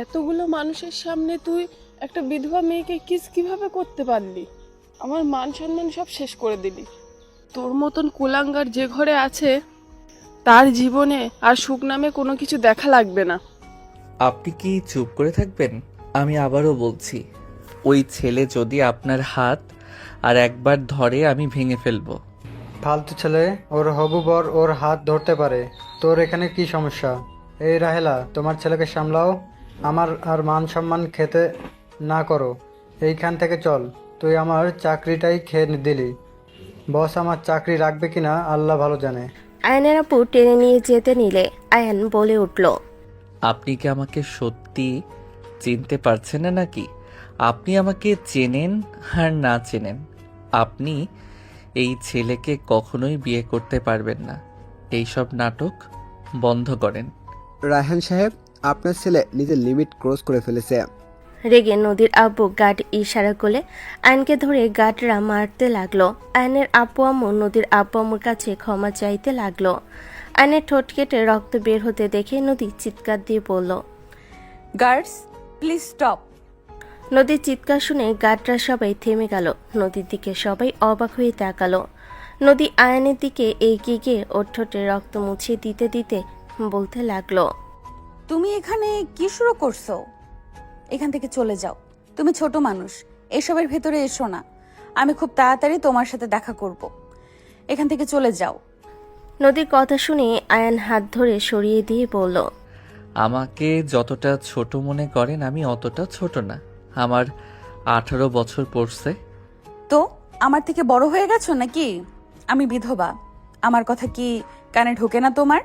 এতগুলো মানুষের সামনে তুই একটা বিধবা মেয়েকে কিস কিভাবে করতে পারলি? আমার মান সম্মান সব শেষ করে দিলি। তোর মতন কুলাঙ্গার যে ঘরে আছে তার জীবনে আর সুখ নামে কোনো কিছু দেখা লাগবে না। আপনি কি চুপ করে থাকবেন? আমি আবারও বলছি, ওই ছেলে যদি আপনার হাত আর একবার ধরে আমি ভেঙে ফেলবো। ফালতু ছেলে, ওর হবু বর ওর হাত ধরতে পারে, তোর এখানে কি সমস্যা? এই রাহেলা, তোমার ছেলেকে সামলাও, আমার আর মান সম্মান খেতে না করো। এইখান থেকে চল, তুই আমার চাকরিটাই খেয়ে দিলি। বস আমার চাকরি রাখবে কিনা আল্লাহ ভালো জানে। আয়ানের আপু টেনে নিয়ে যেতে নিলে আয়ান বলে উঠল, আপনি কি আমাকে সত্যি চিনতে পারছেন না নাকি? আপনি আমাকে চেনেন আর না চেনেন, আপনি এই ছেলেকে কখনোই বিয়ে করতে পারবেন না। এইসব নাটক বন্ধ করেন। রায়হান সাহেব, আপনার ছেলে নিজের লিমিট ক্রস করে ফেলেছে। রেগে নদীর আব্বু গার্ড ইশারা করলে আয়নকে ধরে গার্ডরা মারতে লাগলো। আয়নের আব্বু আম্মু নদীর আব্বু আম্মুর কাছে ক্ষমা চাইতে লাগলো। আয়নের ঠোঁট কেটে রক্ত বের হতে দেখে নদী চিৎকার দিয়ে বলল, গার্ডস প্লিজ স্টপ। নদীর চিৎকার শুনে গার্ডরা সবাই থেমে গেল। নদীর দিকে সবাই অবাক হয়ে তাকালো। নদী আয়নের দিকে এগিয়ে গিয়ে ওর ঠোঁটে রক্ত মুছিয়ে দিতে দিতে বলতে লাগলো, তুমি এখানে কি শুরু করছো? এখান থেকে চলে যাও, তুমি ছোট মানুষ, এসবের ভেতরে এসো না। আমি খুব তাড়াতাড়ি তোমার সাথে দেখা করব। এখান থেকে চলে যাও। নদীর কথা শুনে আয়ান হাত ধরে সরিয়ে দিয়ে বলল, আমাকে যতটা ছোট মনে করেন আমি অতটা ছোট না। আমার 18 বছর পড়ছে। তো আমার থেকে বড় হয়ে গেছো নাকি? আমি বিধবা, আমার কথা কি কানে ঢোকে না তোমার?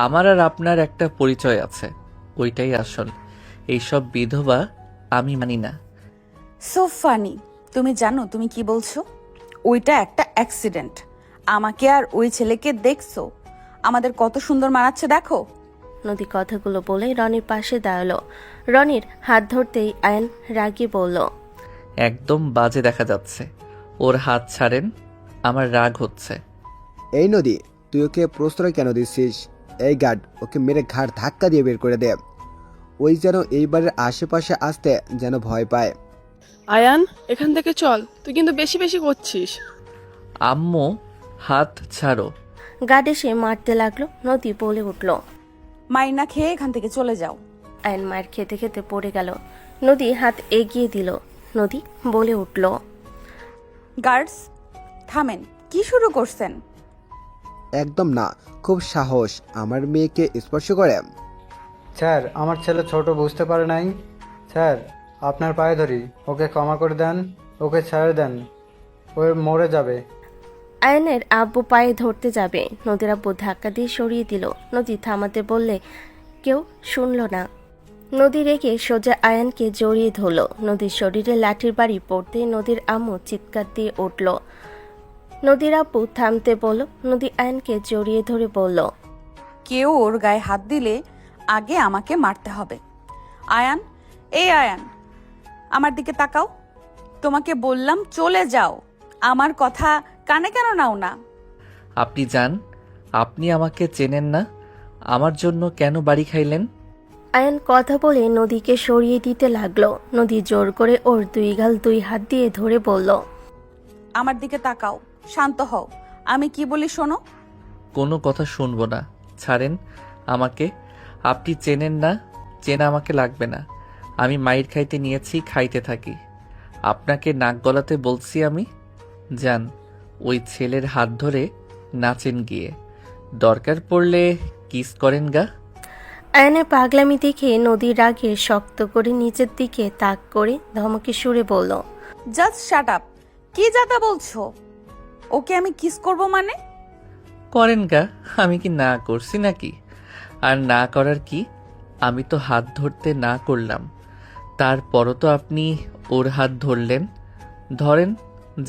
আমার আর আপনার একটা পরিচয় আছে, ওইটাই আসল। এইসব বিধবা আমি মানি না। সো ফানি, তুমি জানো তুমি কি বলছো? ওইটা একটা অ্যাক্সিডেন্ট। আমাকে আর ওই ছেলেকে দেখছো, আমাদের কত সুন্দর মানাচ্ছে দেখো। নদী কথাগুলো বলে রনির পাশে দাঁড়ালো। রনির হাত ধরতেই আয়ন রাগী বলল, একদম বাজে দেখা যাচ্ছে। ওর হাত ছাড়েন, আমার রাগ হচ্ছে। এই নদী, তুই ওকে প্রশ্রয় কেন দিচ্ছিস? এই গার্ড, ওকে মেরে ঘাড় ধাক্কা দিয়ে বের করে দে। ওই যেন এইবারের আশেপাশে আসতে যেন ভয় পায়। আয়ান, এখান থেকে চল, তুই কিন্তু বেশি বেশি করছিস। আম্মু, হাত ছাড়ো। গার্ড এসে মারতে লাগলো। নদী বলে উঠল, মাইর না খেয়ে এখান থেকে চলে যাও। আয়ন মার খেতে খেতে পড়ে গেল। নদী হাত এগিয়ে দিল। নদী বলে উঠল, গার্ডস থামেন, কি শুরু করছেন? একদম না, খুব সাহস আমার মেয়েকে স্পর্শ করে। স্যার, আমার ছেলে ছোট, বুঝতে পারে নাই। স্যার, আপনার পায়ে ধরি, ওকে ক্ষমা করে দেন, ওকে ছেড়ে দেন, ও মরে যাবে। আয়নের আব্বু পায়ে ধরতে যাবে, নদীর আব্বু ধাক্কা দিয়ে সরিয়ে দিল। নদী থামাতে বললে কেউ শুনল না। নদী রেগে সোজা আয়ানকে জড়িয়ে ধরল। নদীর শরীরে লাঠির বাড়ি পড়তেই নদীর আম্মু চিৎকার দিয়ে উঠল। নদীর আব্বু থামতে বলল। নদী আয়ানকে জড়িয়ে ধরে বলল, কেউ ওর গায়ে হাত দিলে আগে আমাকে মারতে হবে। আয়ান, এই আয়ান, আমার দিকে তাকাও। তোমাকে বললাম চলে যাও, আমার কথা কানে কেন নাও না? আপনি যান, আপনি আমাকে চেনেন না। আমার জন্য কেন বাড়ি খাইলেন? আয়ান কথা বলে নদীকে সরিয়ে দিতে লাগলো। নদী জোর করে ওর দুই গাল দুই হাত দিয়ে ধরে বলল, আমার দিকে তাকাও, শান্ত হও, আমি কি বলি শোনো। কোনো কথা শুনবো না, ছাড়েন আমাকে। আপনি চেনেন না, চেনা আমাকে লাগবে না। আমি মাইর খাইতে নিয়েছি, খাইতে থাকি। আপনাকে নাক গলাতে বলছি আমি। যান, ওই ছেলের হাত ধরে নাচেন গিয়ে, দরকার পড়লে কিস করেন গা। আয়নের পাগলামি দেখে নদীর রাগে শক্ত করে নিচের দিকে তাক করে ধমকে সুরে বলল, জাস্ট শাট আপ। কি যাতা বলছো? ওকে আমি কিস করব মানে? করেন গা, আমি কি না করছি নাকি? আর না করার কি? আমি তো হাত ধরতে না করলাম, তারপরও তো আপনি ওর হাত ধরলেন। ধরেন,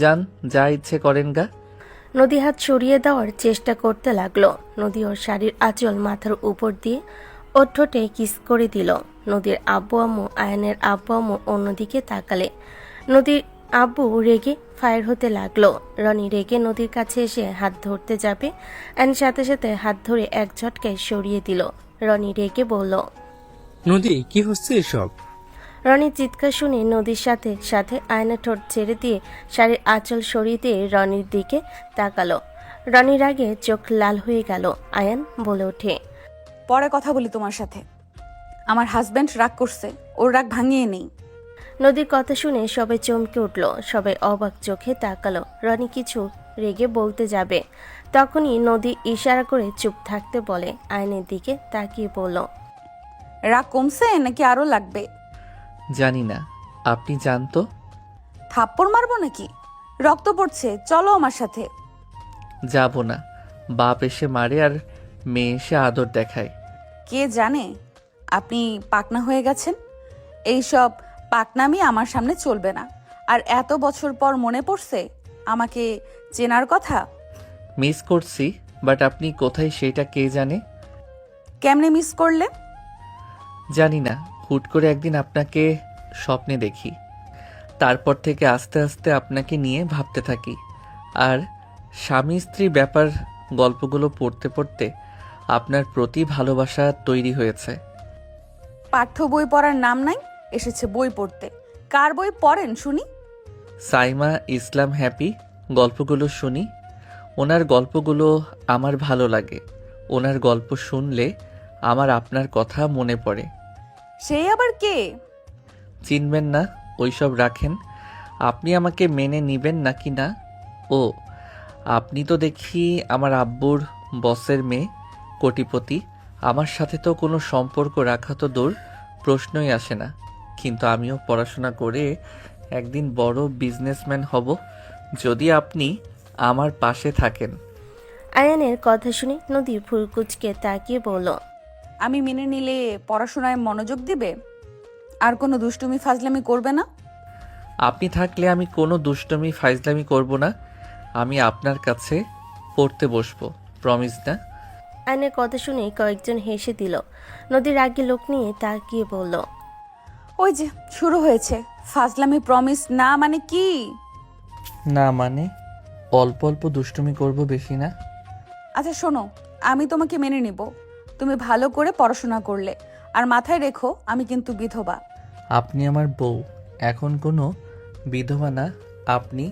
যান, যা ইচ্ছে করেন গা। নদী হাত সরিয়ে দেওয়ার চেষ্টা করতে লাগলো। নদী ওর শাড়ির আঁচল মাথার উপর দিয়ে ওর ঠোঁটে কিস করে দিল। নদীর আব্বু আম্মু আয়নের আব্বু আম্মু অন্যদিকে তাকালে। নদীর আব্বু রেগে ফায়ার হতে লাগলো। রনি রেগে নদীর কাছে এসে হাত ধরতে যাবে, আয়ন সাথে সাথে হাত ধরে এক ঝটকায় সরিয়ে দিল। রনি রেগে বলল, নদী, কি হচ্ছে এসব? রনির চিৎকার শুনে নদীর সাথে সাথে আয়না ঠোঁট ছেড়ে দিয়ে শাড়ির আঁচল সরিয়ে দিয়ে রনির দিকে তাকালো। রনির আগে চোখ লাল হয়ে গেল। আয়ান বলে ওঠে, পরে কথা বলি তোমার সাথে। আমার হাজবেন্ড রাগ করছে, ওর রাগ ভাঙিয়ে নেই। নদীর কথা শুনে সবাই চমকে উঠল। সবাই অবাক চোখে তাকালো। রনি কিছু রেগে বলতে যাবে, তখনই নদী ইশারা করে চুপ থাকতে বলে। আয়নের দিকে তাকিয়ে বলল, রাগ কমছে নাকি আরো লাগবে? জানি না, আপনি জানতো। থাপ্পড় মারবো নাকি? রক্ত পড়ছে, চলো আমার সাথে। যাব না, বাপ এসে মারে আর মেয়ে এসে আদর দেখায়। কে জানে আপনি পাকনা হয়ে গেছেন। এইসব পাকনামি আমার সামনে চলবে না। আর এত বছর পর মনে পড়ছে আমাকে চেনার কথা। মিস করছি, বাট আপনি কোথায় সেটা কে জানে। কেমনে মিস করলে? জানি না, হুট করে একদিন আপনাকে স্বপ্নে দেখি। তারপর থেকে আস্তে আস্তে আপনাকে নিয়ে ভাবতে থাকি। আর স্বামী স্ত্রী ব্যাপার গল্পগুলো পড়তে পড়তে আপনার প্রতি ভালোবাসা তৈরি হয়েছে। পাঠ্য বই পড়ার নাম নাই, এসেছে বই পড়তে। কার বই পড়েন শুনি? সাইমা ইসলাম হ্যাপি গল্পগুলো শুনি। ওনার গল্পগুলো আমার ভালো লাগে। ওনার গল্প শুনলে আমার আপনার কথা মনে পড়ে। সেই আবার কে? চিনবেন না, ওইসব রাখেন। আপনি আমাকে মেনে নিবেন নাকি না? ও, আপনি তো দেখি আমার আব্বুর বসের মেয়ে, কোটিপতি। আমার সাথে তো কোনো সম্পর্ক রাখা তো দূর, প্রশ্নই আসে না। কিন্তু আমিও পড়াশোনা করে একদিন বড় বিজনেসম্যান হব, যদি আপনি আমার পাশে থাকেন। আয়ানের কথা শুনে নদী ফুলকুচকে তাকিয়ে বলল, আমি মেনে নিলে পড়াশোনায় মনোযোগ দিবে? আর কোনো দুষ্টুমি ফাজলামি করবে না? আপনি থাকলে আমি কোনো দুষ্টমি ফাইজলামি করব না। আমি আপনার কাছে পড়তে বসবো, প্রমিস না? আয়নের কথা শুনে কয়েকজন হেসে দিল। নদীর আগে লোক নিয়ে তাকিয়ে বলল, ওই যে শুরু হয়েছে ফাজলামি। প্রমিস না মানে কি? না মানে অল্প অল্প দুষ্টুমি করব, বেশি না। আচ্ছা শোনো, আমি তোমাকে মেনে নিব তুমি ভালো করে পড়াশোনা করলে। আর মাথায় রেখো আমি কিন্তু বিধবা। আপনি আমার বউ, এখন কোনো বিধবা না। আপনি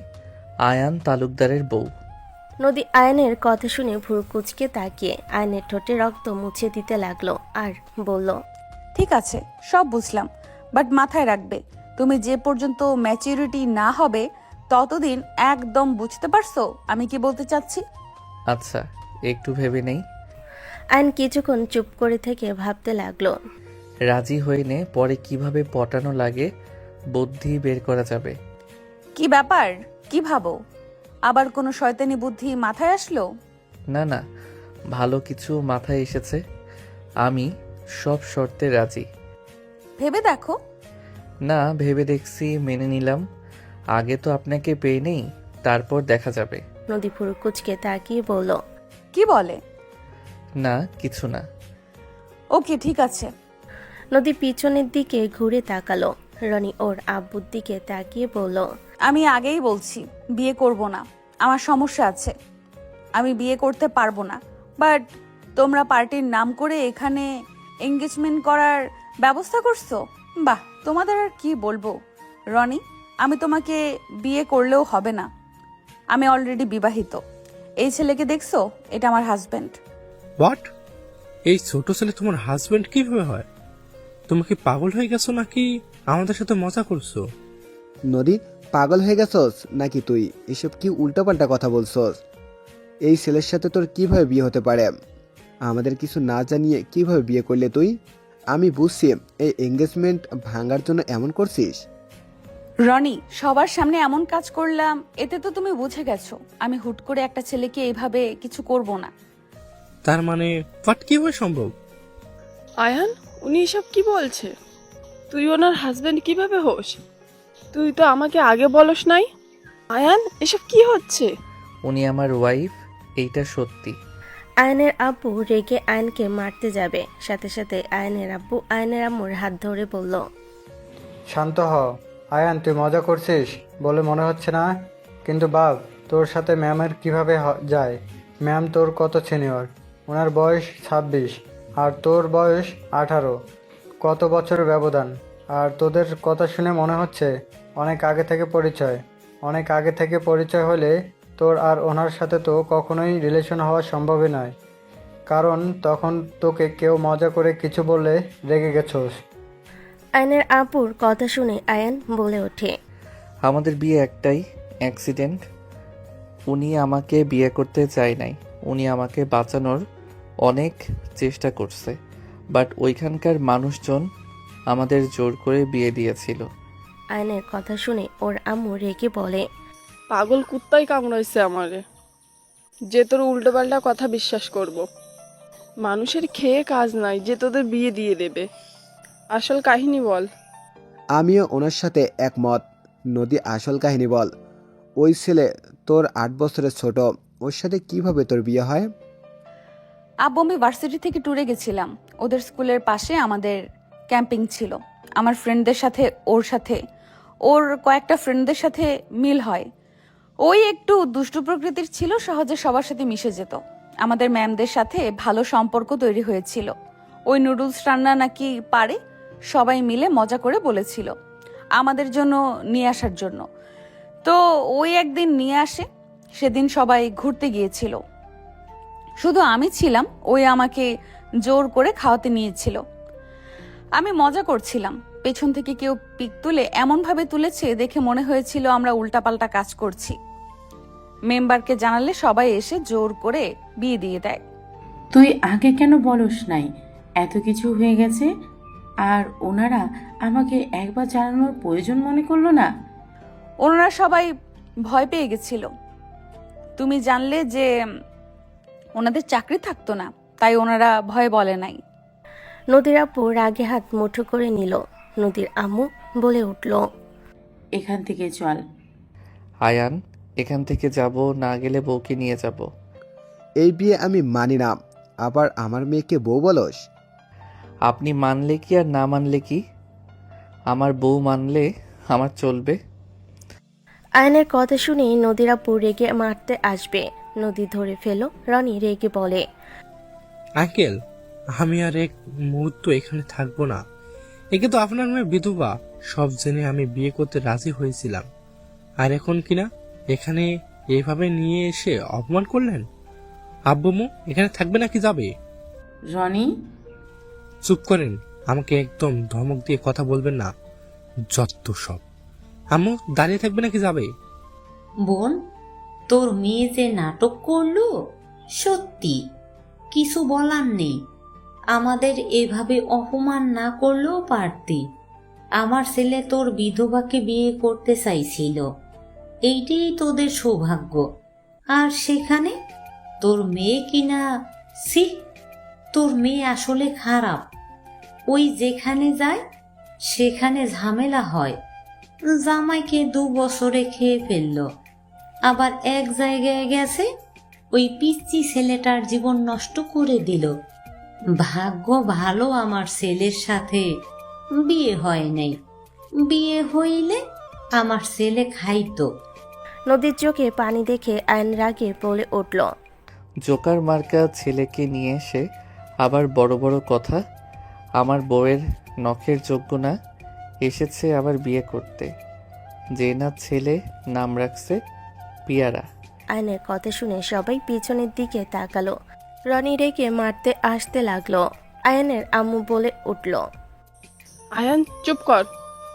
আয়ান তালুকদারের বউ। নদী আয়নের কথা শুনে ভুরকুচকে তাকিয়ে আয়নের ঠোঁটে রক্ত মুছে দিতে লাগলো আর বলল, ঠিক আছে, সব বুঝলাম, বাট মাথায় রাখবে তুমি যে পর্যন্ত ম্যাচুরিটি না হবে ততদিন একদম বুঝতে পারছো আমি কি বলতে চাচ্ছি? আচ্ছা, একটু ভেবে নেই। আয়ন কিছুক্ষণ চুপ করে থেকে ভাবতে লাগলো। রাজি হয়ে নে, পরে কিভাবে পটানো লাগে বুদ্ধি বের করা যাবে। কি ব্যাপার, কি ভাবো? আবার কোনো শয়তানি বুদ্ধি মাথায় আসলো? না না, ভালো কিছু মাথায় এসেছে। আমি সব শর্তে রাজি। ভেবে দেখো। না, ভেবে দেখছি, মেনে নিলাম। আগে তো আপনাকে পেয়ে নেই, তারপর দেখা যাবে। নদী ভুরকুচকে তাকিয়ে বলল, কি বলে? না, কিছু না। ওকে ঠিক আছে। নদী পিছনের দিকে ঘুরে তাকালো। রনি ওর আব্বুর দিকে তাকিয়ে বলল, আমি আগেই বলছি বিয়ে করব না, আমার সমস্যা আছে, আমি বিয়ে করতে পারবো না। বাট তোমরা পার্টির নাম করে এখানে এঙ্গেজমেন্ট করার ব্যবস্থা করছো। বাহ, তোমাদের আর কি বলবো। রনি, আমি তোমাকে বিয়ে করলেও হবে না, আমি অলরেডি বিবাহিত। এই ছেলেকে দেখছো, এটা আমার হাজবেন্ড। হোয়াট? এই ছোট ছেলে তোমার হাজবেন্ড কিভাবে হয়? তুমি কি পাগল হয়ে গেছো নাকি আমাদের সাথে মজা করছো? নদী, পাগল হয়ে গেছস নাকি তুই? এসব কি উল্টাপাল্টা কথা বলছস? এই ছেলের সাথে তোর কিভাবে বিয়ে হতে পারে? আমাদের কিছু না জানিয়ে কিভাবে বিয়ে করলে তুই? আমি বুঝছি এই এঙ্গেজমেন্ট ভাঙার জন্য এমন করছিস। রনি, সবার সামনে এমন কাজ করলাম, এতে তো তুমি বুঝে গেছো আমি হুট করে একটা ছেলেকে এইভাবে কিছু করব না। তার মানে হোয়াট, কিভাবে সম্ভব? আয়ান, উনি এসব কি বলছে? তুই ওনার হাজবেন্ড কিভাবে হোস? তুই তো আমাকে আগে বলস নাই। আয়ান, এসব কি হচ্ছে? উনি আমার ওয়াইফ, এইটা সত্যি। আয়নের আব্বু রেগে আয়নকে মারতে যাবে, সাথে সাথে আয়নের আব্বু আয়নের আম্মুর হাত ধরে বলল, শান্ত হ। আয়ান, তুই মজা করছিস বলে মনে হচ্ছে না, কিন্তু বাপ, তোর সাথে ম্যামের কিভাবে যায়? ম্যাম তোর কত সিনিয়র, ওনার বয়স 26 আর তোর বয়স 18। কত বছরের ব্যবধান, আর তোদের কথা শুনে মনে হচ্ছে অনেক আগে থেকে পরিচয়। অনেক আগে থেকে পরিচয় হলে তোর আর ওনার সাথে তো কখনোই রিলেশন হওয়া সম্ভবই নয়, কারণ তখন তোকে কেউ মজা করে কিছু বললে রেগে গেছোস। আয়নের আপুর কথা শুনে আয়ান বলে ওঠে, আমাদের বিয়ে একটাই অ্যাক্সিডেন্ট। উনি আমাকে বিয়ে করতে চায় নাই, উনি আমাকে বাঁচানোর অনেক চেষ্টা করছে, বাট ওইখানকার মানুষজন আমাদের জোর করে বিয়ে দিয়েছিল। আয়নের কথা শুনে ওর আম্মু রেগে বলে, পাগল কুত্তাই কামড়াইছে আমারে, যে তোর উল্টোপাল্টা কথা বিশ্বাস করব। মানুষের খেয়ে কাজ নাই যে তোদের বিয়ে দিয়ে দেবে। আসল কাহিনী বল। আমিও ওনার সাথে একমত। নদী, আসল কাহিনী বল। ওই ছেলে তোর 8 বছরের ছোট, ওর সাথে কিভাবে তোর বিয়ে হয়? আব্বু, আমি ভার্সিটি থেকে ট্যুরে গেছিলাম। ওদের স্কুলের পাশে আমাদের ক্যাম্পিং ছিল। আমার ফ্রেন্ডদের সাথে ওর কয়েকটা ফ্রেন্ডদের সাথে মিল হয়। ওই একটু দুষ্টু প্রকৃতির ছিল, সহজে সবার সাথে মিশে যেত। আমাদের ম্যামদের সাথে ভালো সম্পর্ক তৈরি হয়েছিল। ওই নুডলস রান্না নাকি পারে, সবাই মিলে মজা করে বলেছিল আমাদের জন্য নিয়ে আসার জন্য। তো ওই একদিন নিয়ে আসে, সেদিন সবাই ঘুরতে গিয়েছিল, শুধু আমি ছিলাম। ওই আমাকে জোর করে খাওয়াতে নিয়েছিল। আমি মজা করছিলাম, পেছন থেকে কেউ পিক তুলে এমনভাবে তুলেছে দেখে মনে হয়েছিল আমরা উল্টাপাল্টা কাজ করছি। মেম্বারকে জানালে সবাই এসে জোর করে বিয়ে দিয়ে দেয়। তুই আগে কেন বলস নাই? এত কিছু হয়ে গেছে আর ওনারা আমাকে একবার জানানোর প্রয়োজন মনে করলো না? ওনারা সবাই ভয় পেয়ে গেছিল। তুমি জানলে যে ওনাদের চাকরি থাকতো না, তাই ওনারা ভয় বলে নাই। নদীর আপু রাগে হাত মুঠো করে নিল। নদীর আম্মু বলে উঠল, এখান থেকে চল। আয়ান, এখান থেকে যাব না, গেলে বউকে নিয়ে যাব। এই বিয়ে আমি মানি না। আবার আমার মেয়েকে বউ বলস? আপনি মানলে কি আর না মানলে কি? আমার বউ মানলে আমার চলবে। আয়নের কথা শুনে নদীর আপু রেগে মারতে আসবে। নদী ধরে ফেলো। রনি রেগে বলে, আঙ্কেল, আমি আর এক মুহূর্ত এখানে থাকবো না। একে তো আপনার মেয়ে বিধবা, সব জেনে আমি বিয়ে করতে রাজি হয়েছিলাম, আর এখন কিনা এখানে এইভাবে নিয়ে এসে অপমান করলেন। আব্বুমু এখানে থাকবে নাকি যাবে? রনি, চুপ করেন, আমাকে একদম ধমক দিয়ে কথা বলবেন না, যত সব। আম্মু দাঁড়িয়ে থাকবে নাকি যাবে? বোন, তোর মেয়ে যে নাটক করলো, সত্যি কিছু বলার নেই। আমাদের এভাবে অপমান না করলেও পারতি। আমার ছেলে তোর বিধবাকে বিয়ে করতে চাইছিল, এইটাই তোদের সৌভাগ্য। আর সেখানে তোর মেয়ে কিনা, ছি, তোর মেয়ে আসলে খারাপ। ওই যেখানে যায় সেখানে ঝামেলা হয়। জামাইকে 2 বছরে খেয়ে ফেললো, আবার এক জায়গায় গেছে ওই পিচ্চি ছেলেটার জীবন নষ্ট করে দিল। ভাগ্য ভালো আমার ছেলের সাথে বিয়ে হয় নাই, বিয়ে হইলে আমার ছেলে খাইতো। নদীর চোখে পানি দেখে আয়ন রাগে বলে উঠল, জোকার মার্কা ছেলেকে নিয়ে এসে আবার বড় বড় কথা। আমার বউয়ের নখের যোগ্য না, এসেছে আবার বিয়ে করতে। যে না ছেলে নাম রাখছে পিয়ারা। আয়নের কথা শুনে সবাই পিছনের দিকে তাকালো। রনি রেগে মারতে আসতে লাগলো। আয়নের আম্মু বলে উঠল, আয়ান চুপ কর,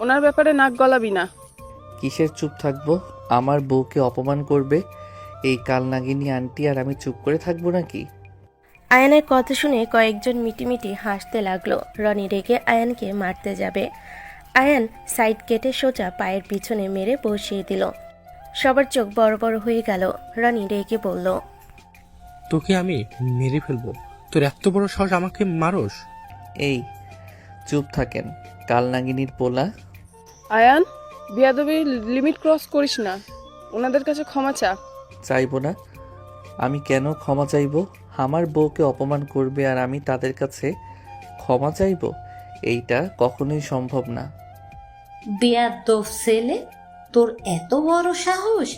ওনার ব্যাপারে নাক গলাবি না। কিসের চুপ থাকবো? আমার বউকে অপমান করবে এই কালনাগিনী আন্টি, আর আমি চুপ করে থাকবো নাকি? আয়নের কথা শুনে কয়েকজন মিটিমিটি হাসতে লাগলো। রনি রেগে আয়ানকে মারতে যাবে। আয়ান সাইড কেটে সোজা পায়ের পিছনে মেরে বসিয়ে দিল। সবার চোখ বড় বড় হয়ে গেল। রনি রেগে বলল, তোকে আমি মেরে ফেলবো। তোর এত বড় সাহস, আমাকে মারোস? এই চুপ থাকেন কালনাগিনীর পোলা। আয়ান, বিয়াদবির লিমিট ক্রস করিস না। ওনাদের কাছে ক্ষমা চা। চাইবো না। আমি কেন ক্ষমা চাইবো? আমার বউকে অপমান করবে আর আমি তাদের কাছে ক্ষমা চাইবো? এইটা কখনোই সম্ভব না। বেয়াদব ছেলে, তোর এত বড় সাহস!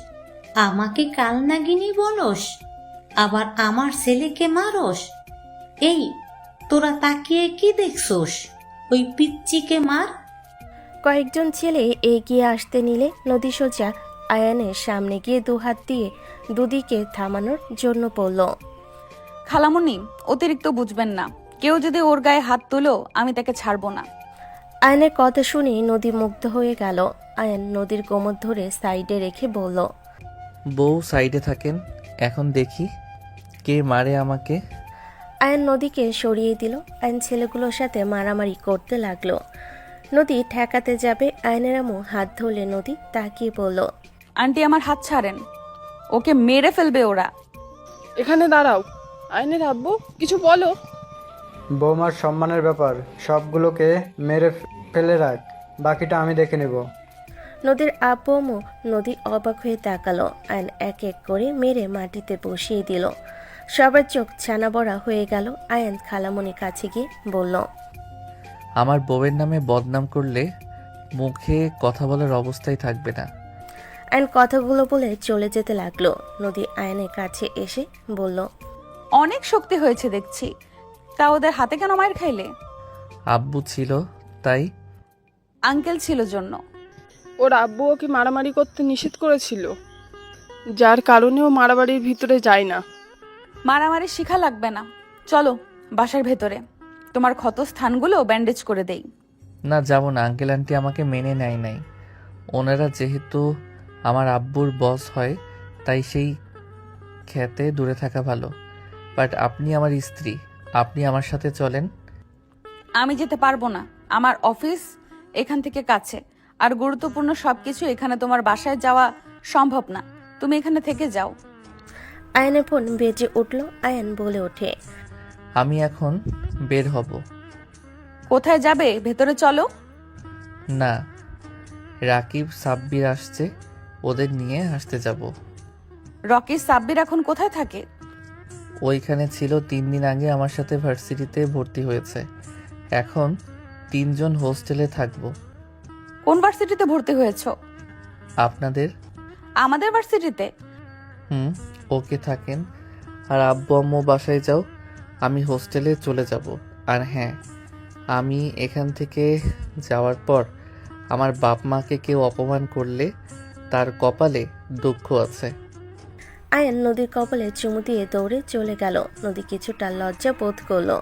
আমাকে কালনাগিনী বলস, আবার আমার ছেলেকে মারস? এই, তোরা তাকিয়ে কি দেখছস? ওই পিচ্চিকে মার। কয়েকজন ছেলে এগিয়ে আসতে নিলে নদী সোজা আয়ানের সামনে গিয়ে দুহাত দিয়ে দুদিকে থামানোর জন্য বলল, খালামুনি অতিরিক্ত বুঝবেন না, কেউ যদি ওর গায়ে হাত তুলো আমি তাকে ছাড়বো না। আয়নের কথা শুনে নদী মুগ্ধ হয়ে গেল। আয়ান নদীর কোমর ধরে সাইডে রেখে বলল, বউ সাইডে থাকেন, এখন দেখি কে মারে আমাকে। আয়ান নদীকে সরিয়ে দিল। আয়ন ছেলেগুলোর সাথে মারামারি করতে লাগলো। নদী ঠেকাতে যাবে, আয়নের আম্মু হাত ধরলে নদী তাকিয়ে বলল, আন্টি আমার হাত ছাড়েন, ওকে মেরে ফেলবে ওরা। এখানে দাঁড়াও। আয়নের আব্বু কিছু বলো। বৌমার সম্মানের ব্যাপার, সবগুলোকে মেরে ফেলে রাখ, বাকিটা আমি দেখে নেব। নদীর আব্বু আম্মু নদী অবাক হয়ে তাকালো। আয়ন এক এক করে মেরে মাটিতে বসিয়ে দিল। সবার চোখ ছানা বড়া হয়ে গেল। আয়ন খালামণির কাছে গিয়ে বলল, আমার বউয়ের নামে বদনাম করলে মুখে কথা বলার অবস্থায় থাকবে না। আয়ন কথাগুলো বলে চলে যেতে লাগলো। নদী আয়নের কাছে এসে বলল, অনেক শক্তি হয়েছে দেখছি, তা ওদের হাতে কেন মার খাইলে? আব্বু ছিল তাই। আঙ্কেল ছিল জন্য। ওর আব্বু ওকে মারামারি করতে নিষেধ করেছিল, যার কারণে ও মারামারির ভিতরে যায় না। মারামারি শিখা লাগবে না, চলো বাসার ভেতরে, তোমার ক্ষত স্থানগুলো ব্যান্ডেজ করে দেই। না, যাব না। আঙ্কেল আন্টি আমাকে মেনে নেয় নাই। ওনারা যেহেতু আমার আব্বুর বস হয় তাই সেই খেতে দূরে থাকা ভালো। বাট আপনি আমার স্ত্রী, আপনি আমার সাথে চলেন। আমি যেতে পারবো না, আমার অফিস এখান থেকে কাছে, আর গুরুত্বপূর্ণ সবকিছু এখানে তোমার বাসায় যাওয়া সম্ভব না, তুমি এখানে থেকে যাও। আয়নের ফোন বেজে উঠল। আয়ন বলে ওঠে, আমি এখন বের হব। কোথায় যাবে? ভেতরে চলো। না, রাকিব সাব্বির আসছে, ওদের নিয়ে আসতে যাব। রকি সাব্বির এখন কোথায় থাকে? ওইখানে ছিল 3 দিন আগে আমার সাথে ভার্সিটিতে ভর্তি হয়েছে। এখন 3 জন হোস্টেলে থাকবো। কোন ভার্সিটিতে ভর্তি হয়েছো? আপনাদের। আমাদের ভার্সিটিতে? ওকে থাকেন, আর আব্বু আম্মু বাসায় যাও, আমি হোস্টেলে চলে যাব। আর হ্যাঁ, আমি এখান থেকে যাওয়ার পর আমার বাপ মাকে কেউ অপমান করলে তার কপালে দুঃখ আছে। আয়ন নদীর কপালে চুমু দিয়ে দৌড়ে চলে গেল। নদী কিছুটা লজ্জা বোধ করলো।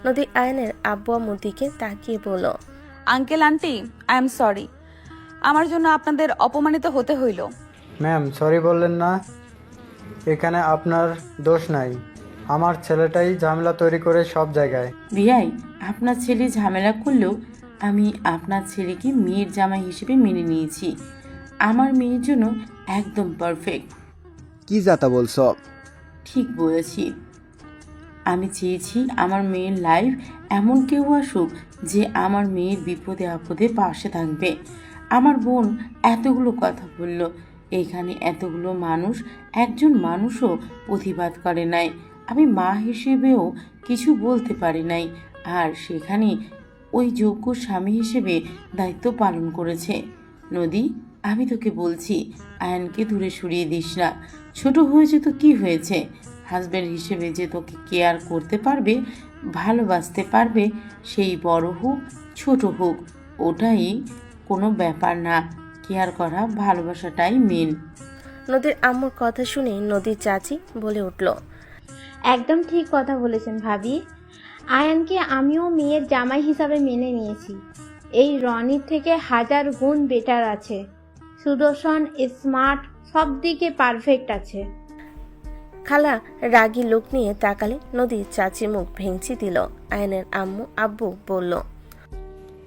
নদী আয়নের আব্বু আম্মুর দিকে তাকিয়ে বলল, uncle aunty, I am sorry, আমার জন্য আপনাদের অপমানিত হতে হইল। ম্যাম, সরি বললেন না, এখানে আপনার দোষ নাই। আমার ছেলেটাই ঝামেলা তৈরি করে সব জায়গায়। বিয়াই, আপনার ছেলে ঝামেলা করলেও আমি আপনার ছেলেকে মেয়ের জামাই হিসেবে মেনে নিয়েছি। আমার মেয়ের জন্য একদম পারফেক্ট। কি যাতা বলছো? ঠিক বলেছি। আমি চেয়েছি আমার মেয়ের লাইফ এমন কেউ আসুক যে আমার মেয়ের বিপদে আপদে পাশে থাকবে। আমার বোন এতগুলো কথা বলল, এখানে এতগুলো মানুষ, একজন মানুষও প্রতিবাদ করে নাই। আমি মা হিসেবেও কিছু বলতে পারি নাই, আর সেখানে ওই যোগ্য স্বামী হিসেবে দায়িত্ব পালন করেছে। নদী, আমি তোকে বলছি, আয়নকে দূরে সরিয়ে দিস না। ছোট হয়েছে তো কি হয়েছে, হাজব্যান্ড হিসেবে যে তোকে কেয়ার করতে পারবে, ভালোবাসতে পারবে, সেই বড় হোক ছোট হোক ওটাই কোনো ব্যাপার না। কেয়ার করা, ভালোবাসাটাই মেন। নদীর আম্মুর কথা শুনে নদীর চাচি বলে উঠল, একদম ঠিক কথা বলেছেন ভাবি। আয়ানকে আমিও মেয়ের জামাই হিসাবে মেনে নিয়েছি। এই রনির থেকে 1000 গুণ বেটার আছে। সুদর্শন, স্মার্ট, সব দিকে পারফেক্ট আছে। খালা রাগী লোক নিয়ে তাকালে নদীর চাচি মুখ ভেঙচি দিল। আয়নের আব্বু বলল,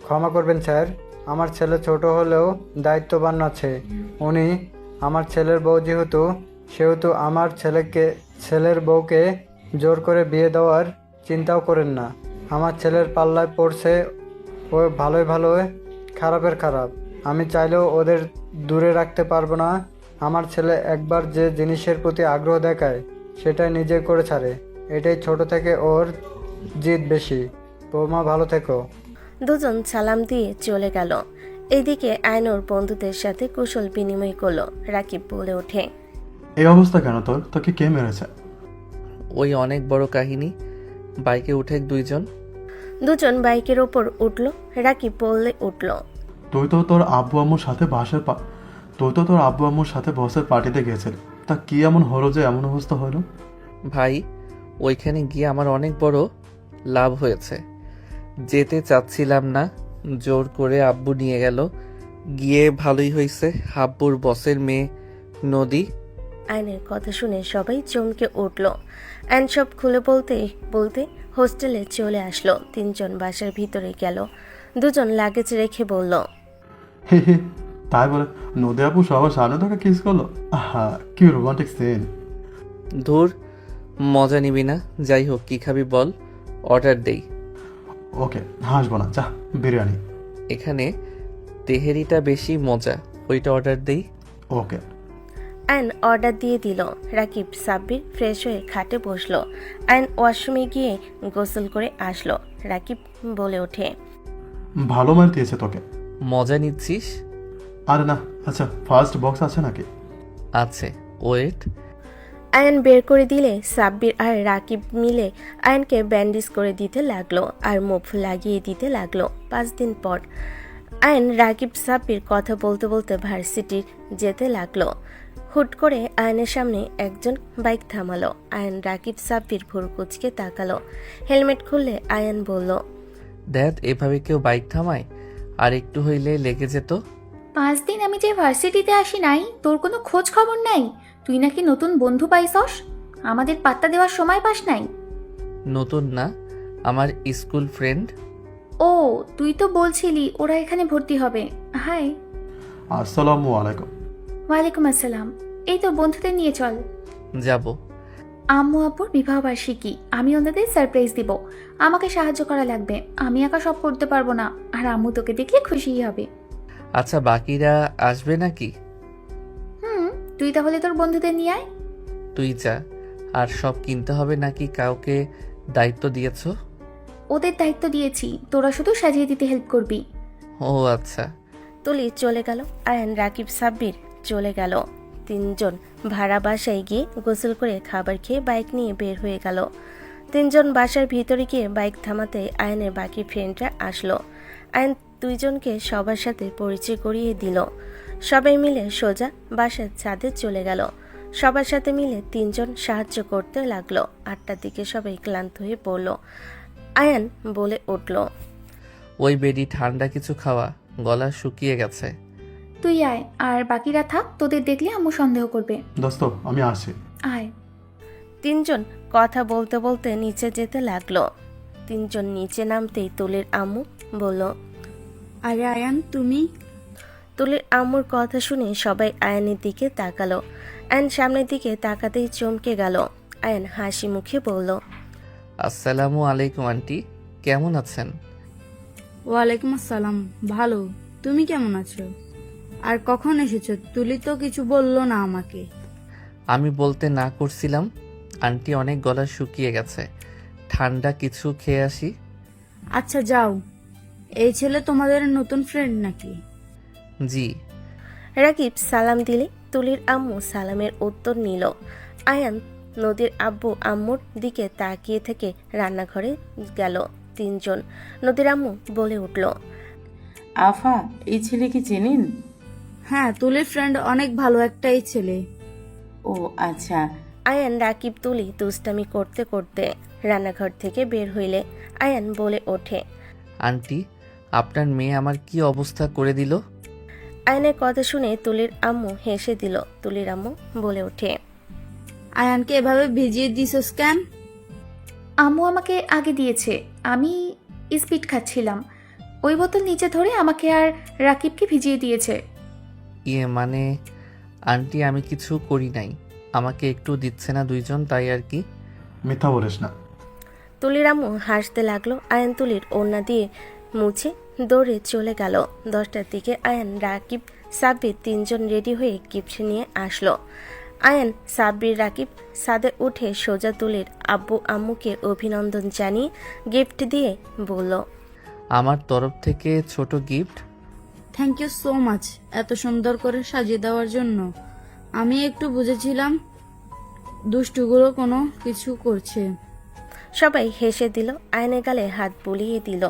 ক্ষমা করবেন স্যার, আমার ছেলে ছোট হলেও দায়িত্ববান আছে। উনি আমার ছেলের বউ সেহেতু আমার ছেলের বউকে জোর করে বিয়ে দেওয়ার চিন্তাও করেন না। আমার ছেলের পাল্লায় পড়ছে ও ভালোই খারাপের খারাপ। আমি চাইলেও ওদের দূরে রাখতে পারবো না। আমার ছেলে একবার যে জিনিসের প্রতি আগ্রহ দেখায় সেটাই নিজে করে ছাড়ে। এটাই ছোট থেকে ওর জিদ বেশি। বৌমা, ভালো থেকো। দুজন সালাম দিয়ে চলে গেল। এইদিকে আয়নোর বন্ধুদের সাথে কুশল বিনিময় করলো। রাকিব বলে ওঠে, এই অবস্থা কেন তোর? তোকে কে মেরেছে? ওই অনেক বড় কাহিনী। বাইকে উঠে 2 জন। দুজন বাইকের ওপর উঠল। রাকিব বললে উঠল, তুই তো তোর আব্বু আম্মুর সাথে বসের পার্টিতে গেছিল, তা কি এমন হলো যে এমন অবস্থা হলো? ভাই ওইখানে গিয়ে আমার অনেক বড় লাভ হয়েছে। যেতে চাচ্ছিলাম না, জোর করে আব্বু নিয়ে গেল। গিয়ে ভালোই হয়েছে, আব্বুর বসের মেয়ে নদী। আয়নের কথা শুনে সবাই চমকে উঠল। আয়ন সব খুলে বলতে বলতে হোস্টেলে চলে আসলো। তিনজন বাসার ভিতরে গেল। দুজন লাগেজ রেখে বলল, হে হে, তাই বলে নদী আপু সবার সামনে তোকে কিস করলো? আহা, কি রোমান্টিক সিন। ধুর, মজা নিবি না? যাই হোক, কি খাবি বল, অর্ডার দেই। ওকে, হাসবো না, যা বিরিয়ানি। এখানে তেহেরিটা বেশি মজা, ওইটা অর্ডার দেই। ওকে। আয়ন অর্ডার দিয়ে দিল। রাকিব সাব্বির ফ্রেশ হয়ে খাটে বসলো। আয়ন ওয়াশরুমে গিয়ে গোসল করে আসলো। রাকিব বলে ওঠে, ভালো মাল দিয়েছে তোকে। মজা নিচ্ছিস? আরে না, আচ্ছা ফার্স্ট বক্স আছে নাকি? আছে, ওয়েট। আয়ন বের করে দিলে সাব্বির আর রাকিব মিলে আয়নকে ব্যান্ডেজ করে দিতে লাগলো আর মুভ লাগিয়ে দিতে লাগলো। 5 দিন পর আয়ন রাকিব সাব্বির কথা বলতে বলতে ভার্সিটি যেতে লাগলো। হুট করে আয়নের সামনে একজন বাইক থামালো। আয়ন রাকিব সাব্বির ভুরু কুচকে তাকালো। হেলমেট খুললে আয়ন বলল, দ্যাট, এভাবে কেউ বাইক থামায়? আর একটু হইলে লেগে যেত। 5 দিন আমি যে ভার্সিটিতে আসি নাই, তোর কোনো খোঁজ খবর নাই? তুই নাকি নতুন বন্ধু পাইছস, আমাদের পাত্তা দেওয়ার সময় পাস নাই? নতুন না, আমার স্কুল ফ্রেন্ড। ও, তুই তো বলছিলি ওরা এখানে ভর্তি হবে। হাই। আসসালামু আলাইকুম। ওয়ালাইকুম আসসালাম। এই তো বন্ধুদের নিয়ে চল। যাব। আম্মু আব্বুর বিবাহবার্ষিকী, আমি ওনাদের সারপ্রাইজ দিব। আমাকে সাহায্য করা লাগবে, আমি একা সব করতে পারবো না। আর আম্মু তোকে দেখলে খুশিই হবে। আচ্ছা, বাকিরা আসবে নাকি? তুই তাহলে তোর বন্ধুদের নিয়ে আয়। তুই যা। আর সব কিনতে হবে নাকি কাউকে দায়িত্ব দিয়েছ? ওদের দায়িত্ব দিয়েছি, তোরা শুধু সাজিয়ে দিতে হেল্প করবি। ও আচ্ছা। তুলি চলে গেল। আয়ন রাকিব সাব্বির চলে গেল। তিনজন ভাড়া বাসায় গিয়ে গোসল করে খাবার খেয়ে বাইক নিয়ে বের হয়ে গেল। তিনজন বাসার ভিতরে গিয়ে বাইক থামাতে আয়নের বাকি ফ্রেন্ডরা আসলো। আয়ন দুইজনকে সবার সাথে পরিচয় করিয়ে দিল। সবাই মিলে সোজা বাসার ছাদে চলে গেল। সবার সাথে মিলে তিনজন সাহায্য করতে লাগলো। 8টার দিকে সবাই ক্লান্ত হয়ে পড়ল। আয়ান বলে উঠল, ওই বেডি ঠান্ডা কিছু খাওয়া, গলা শুকিয়ে গেছে। তুই আয়, আর বাকিরা থাক, তোদের দেখলে আম্মু সন্দেহ করবে। দোস্ত, আমি আসি। আয়। তিনজন কথা বলতে বলতে নিচে যেতে লাগলো। তিনজন নিচে নামতেই তুলির আম্মু বলল, আরে আয়ান, তুমি? তুলির আম্মুর কথা শুনে সবাই আয়ানের দিকে তাকালো। আয়ান সামনের দিকে তাকাতেই চমকে গেল। আয়ান হাসি মুখে বলল, আসসালামু আলাইকুম আন্টি, কেমন আছেন? ওয়ালাইকুম আসসালাম, ভালো। তুমি কেমন আছো? আর কখন এসেছো? তুলি তো কিছু বললো না আমাকে। আমি বলতে না করছিলাম, আন্টি অনেক গলা শুকিয়ে গেছে, ঠান্ডা কিছু খেয়ে আসি। আচ্ছা যাও। এই ছেলে তোমাদের নতুন ফ্রেন্ড নাকি? জি। রাকিব সালাম দিলে তুলির আম্মু সালামের উত্তর নিল। আয়ান নদীর আব্বু আম্মুর দিকে তাকিয়ে থেকে রান্নাঘরে গেল। তিনজন। নদীর আম্মু বলে উঠল, আফা, এই ছেলে কি চেনেন? হ্যাঁ, তুলির ফ্রেন্ড, অনেক ভালো একটাই ছেলে। ও আচ্ছা। আয়ান রাকিব তুলি দুষ্টামি করতে করতে রান্নাঘর থেকে বের হইলে আয়ান বলে ওঠে, আন্টি, আপনার মেয়ে আমার কি অবস্থা করে দিল। আয়ানের কথা শুনে তুলির আম্মু হেসে দিল। তুলির আম্মু বলে ওঠে, আয়ানকে এভাবে ভিজিয়ে দিছস কেন? আম্মু আমাকে আগে দিয়েছে, আমি স্পিড খাচ্ছিলাম, ওই বোতল নিচে ধরে আমাকে আর রাকিবকে ভিজিয়ে দিয়েছে। ইয়ে মানে আন্টি, আমি কিছু করি নাই, আমাকে একটু দিচ্ছে না দুইজন, তাই আর কি। মিথ্যা বলিস না। তুলির আম্মু হাসতে লাগলো। আয়ান তুলির ওড়না দিয়ে মুছে দৌড়ে চলে গেল। 10টার দিকে আয়ান রাকিব সাব্বির তিনজন রেডি হয়ে গিফট নিয়ে আসলো। আয়ান সাব্বির রাকিব ছাদে উঠে সোজা তুলির আব্বু আম্মুকে অভিনন্দন জানিয়ে গিফট দিয়ে বলল, আমার তরফ থেকে ছোট gift. Thank you so much এত সুন্দর করে সাজিয়ে দেওয়ার জন্য। আমি একটু বুঝেছিলাম দুষ্টুগুলো কোনো কিছু করছে। সবাই হেসে দিল। আয়নের গালে হাত বুলিয়ে দিল।